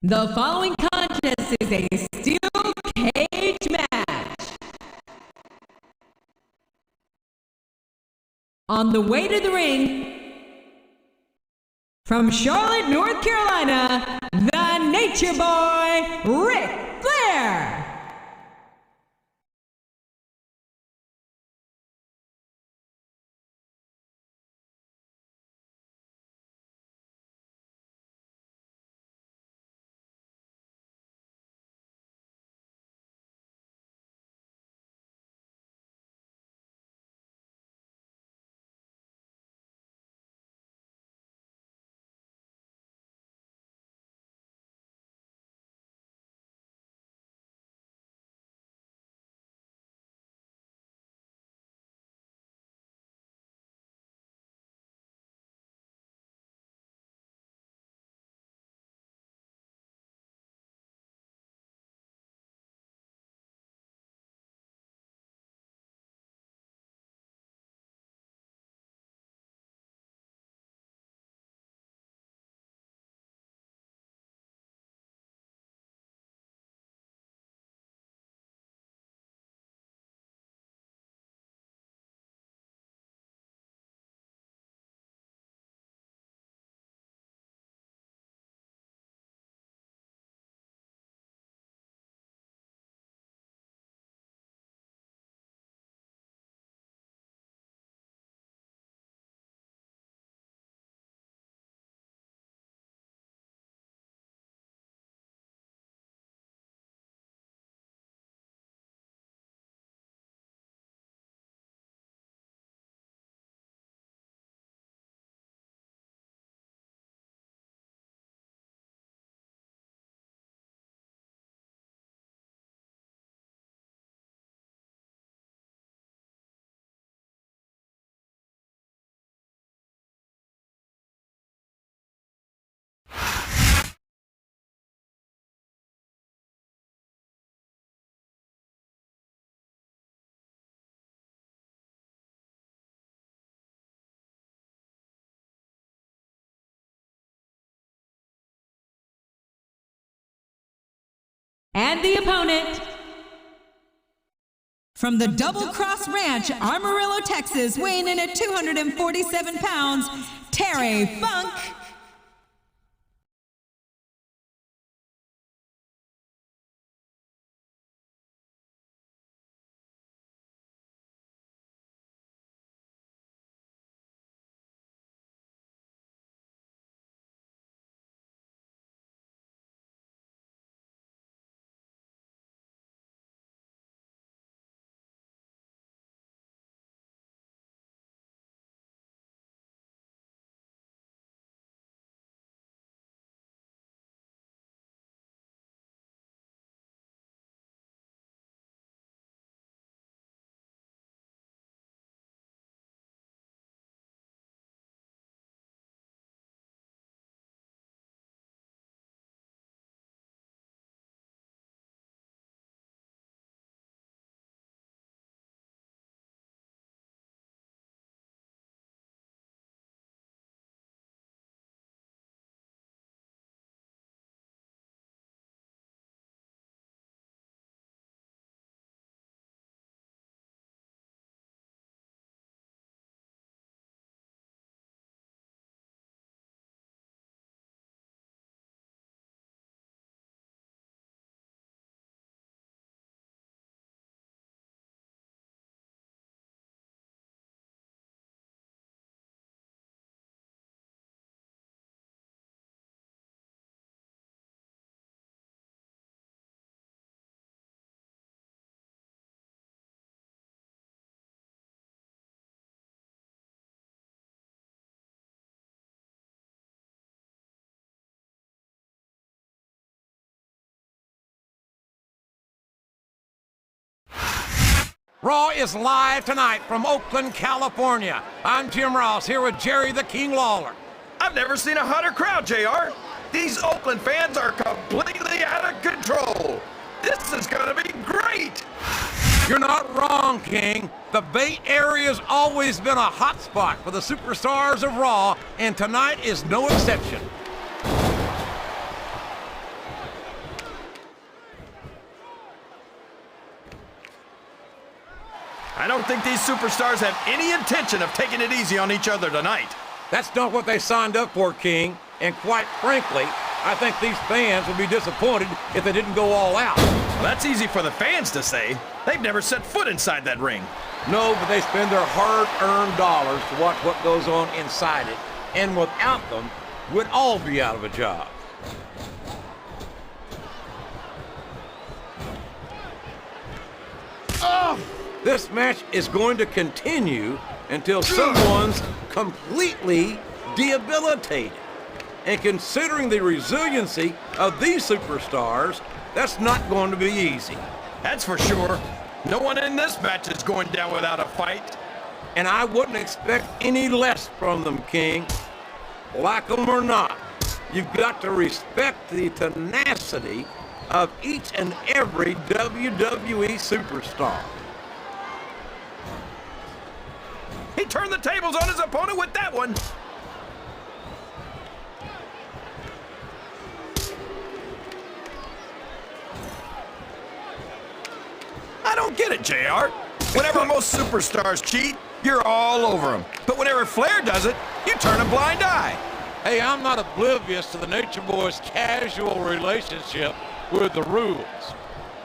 The following contest is a steel cage match. On the way to the ring, from Charlotte, North Carolina, the Nature Boy, Ric Flair. And the opponent, from the Double Cross Ranch, Amarillo, Texas, weighing in at 247 pounds, Terry Funk. Raw is live tonight from Oakland, California. I'm Jim Ross here with Jerry the King Lawler. I've never seen a hotter crowd, JR. These Oakland fans are completely out of control. This is gonna be great. You're not wrong, King. The Bay Area's always been a hot spot for the superstars of Raw, and tonight is no exception. I don't think these superstars have any intention of taking it easy on each other tonight. That's not what they signed up for, King. And quite frankly, I think these fans would be disappointed if they didn't go all out. Well, that's easy for the fans to say. They've never set foot inside that ring. No, but they spend their hard-earned dollars to watch what goes on inside it. And without them, we'd all be out of a job. This match is going to continue until someone's completely debilitated. And considering the resiliency of these superstars, that's not going to be easy. That's for sure. No one in this match is going down without a fight. And I wouldn't expect any less from them, King. Like them or not, you've got to respect the tenacity of each and every WWE superstar. He turned the tables on his opponent with that one. I don't get it, JR. Whenever most superstars cheat, you're all over them. But whenever Flair does it, you turn a blind eye. Hey, I'm not oblivious to the Nature Boy's casual relationship with the rules.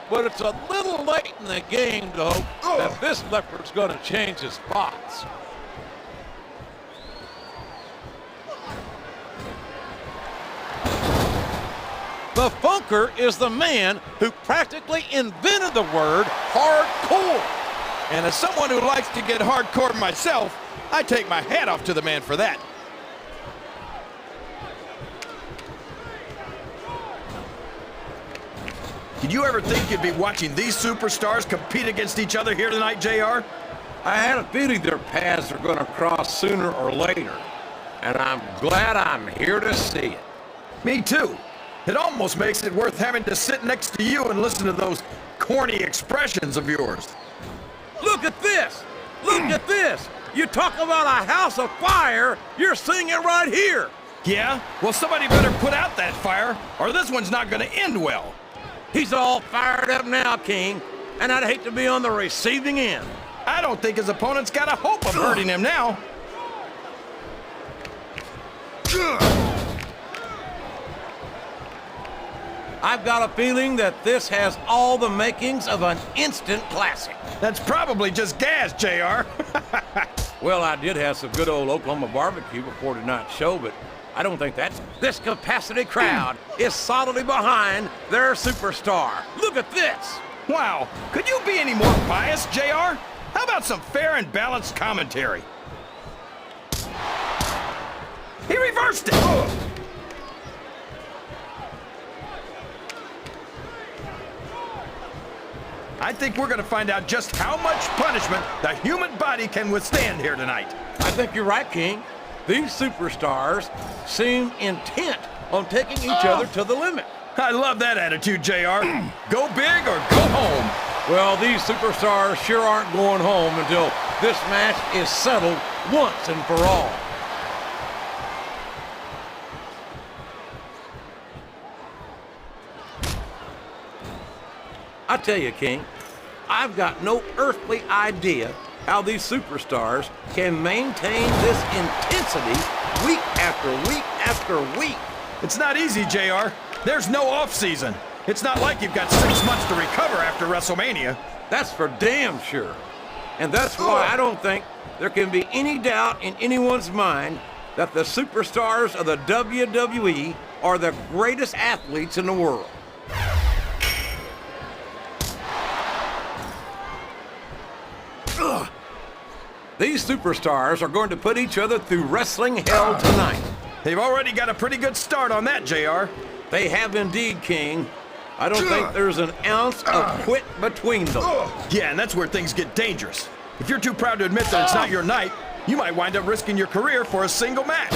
But it's a little late in the game to hope that this leopard's gonna change his spots. The Funker is the man who practically invented the word hardcore. And as someone who likes to get hardcore myself, I take my hat off to the man for that. Did you ever think you'd be watching these superstars compete against each other here tonight, JR? I had a feeling their paths are going to cross sooner or later, and I'm glad I'm here to see it. Me too. It almost makes it worth having to sit next to you and listen to those corny expressions of yours. Look at this! Look at this! You talk about a house of fire, you're seeing it right here! Yeah? Well, somebody better put out that fire, or this one's not gonna end well. He's all fired up now, King, and I'd hate to be on the receiving end. I don't think his opponent's got a hope of hurting him now. I've got a feeling that this has all the makings of an instant classic. That's probably just gas, JR. Well, I did have some good old Oklahoma barbecue before tonight's show, but I don't think that's... This capacity crowd is solidly behind their superstar. Look at this! Wow, could you be any more biased, JR? How about some fair and balanced commentary? He reversed it! I think we're gonna find out just how much punishment the human body can withstand here tonight. I think you're right, King. These superstars seem intent on taking each other to the limit. I love that attitude, JR. Go big or go home. Well, these superstars sure aren't going home until this match is settled once and for all. I tell you, King, I've got no earthly idea how these superstars can maintain this intensity week after week after week. It's not easy, JR. There's no off-season. It's not like you've got 6 months to recover after WrestleMania. That's for damn sure. And that's why I don't think there can be any doubt in anyone's mind that the superstars of the WWE are the greatest athletes in the world. These superstars are going to put each other through wrestling hell tonight. They've already got a pretty good start on that, JR. They have indeed, King. I don't think there's an ounce of quit between them. Yeah, and that's where things get dangerous. If you're too proud to admit that it's not your night, you might wind up risking your career for a single match.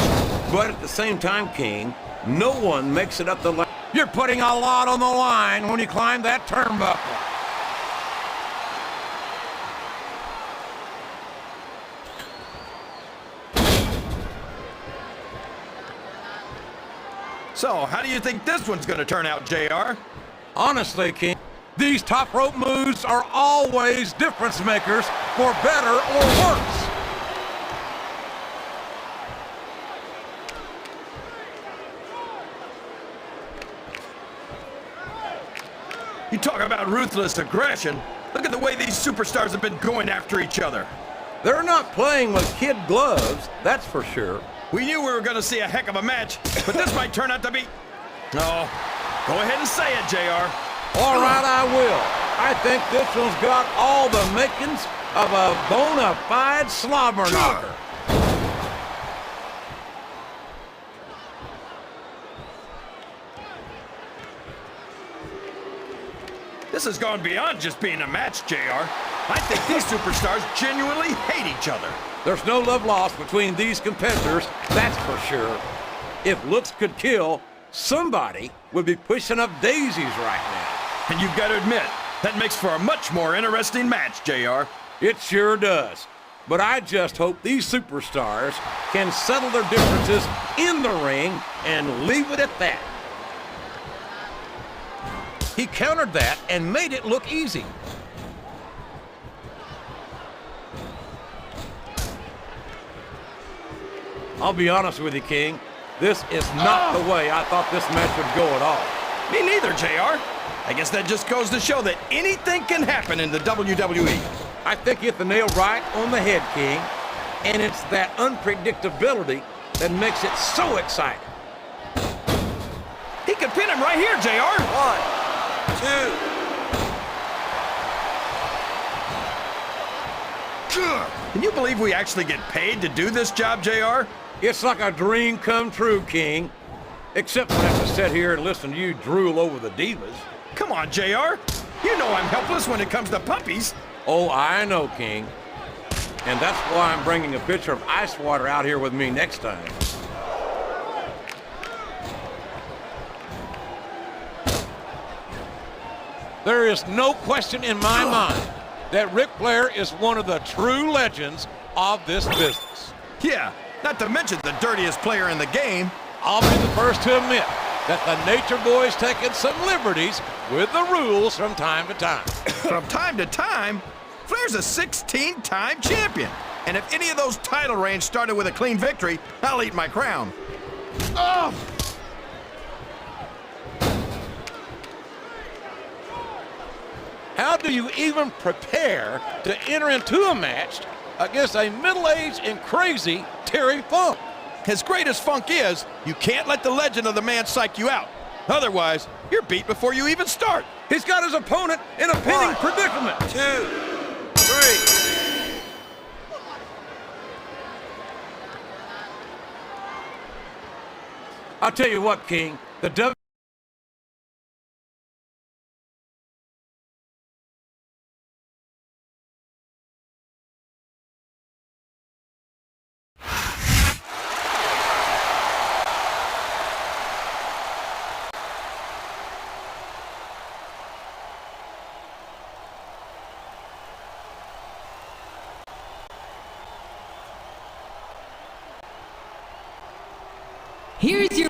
But at the same time, King, no one makes it up the ladder. You're putting a lot on the line when you climb that turnbuckle. So, how do you think this one's gonna turn out, JR? Honestly, King, These top rope moves are always difference makers for better or worse. You talk about ruthless aggression. Look at the way these superstars have been going after each other. They're not playing with kid gloves, that's for sure. We knew we were going to see a heck of a match, but this might turn out to be... No, go ahead and say it, JR. All right, I will. I think this one's got all the makings of a bona fide slobber knocker. This has gone beyond just being a match, JR. I think these superstars genuinely hate each other. There's no love lost between these competitors, that's for sure. If looks could kill, somebody would be pushing up daisies right now. And you've got to admit, that makes for a much more interesting match, JR. It sure does. But I just hope these superstars can settle their differences in the ring and leave it at that. He countered that and made it look easy. I'll be honest with you, King. This is not the way I thought this match would go at all. Me neither, JR. I guess that just goes to show that anything can happen in the WWE. I think you hit the nail right on the head, King. And it's that unpredictability that makes it so exciting. He could pin him right here, JR. 1, 2. Can you believe we actually get paid to do this job, JR? It's like a dream come true, King. Except when I have to sit here and listen to you drool over the divas. Come on, JR. You know I'm helpless when it comes to puppies. Oh, I know, King. And that's why I'm bringing a pitcher of ice water out here with me next time. There is no question in my mind that Ric Flair is one of the true legends of this business. Yeah, not to mention the dirtiest player in the game. I'll be the first to admit that the Nature Boy's taken some liberties with the rules from time to time. From time to time? Flair's a 16-time champion. And if any of those title reigns started with a clean victory, I'll eat my crown. Oh! How do you even prepare to enter into a match against a middle-aged and crazy Terry Funk? As great as Funk is, you can't let the legend of the man psych you out. Otherwise, you're beat before you even start. He's got his opponent in a pinning predicament. 2, 3. I'll tell you what, King, the Here's your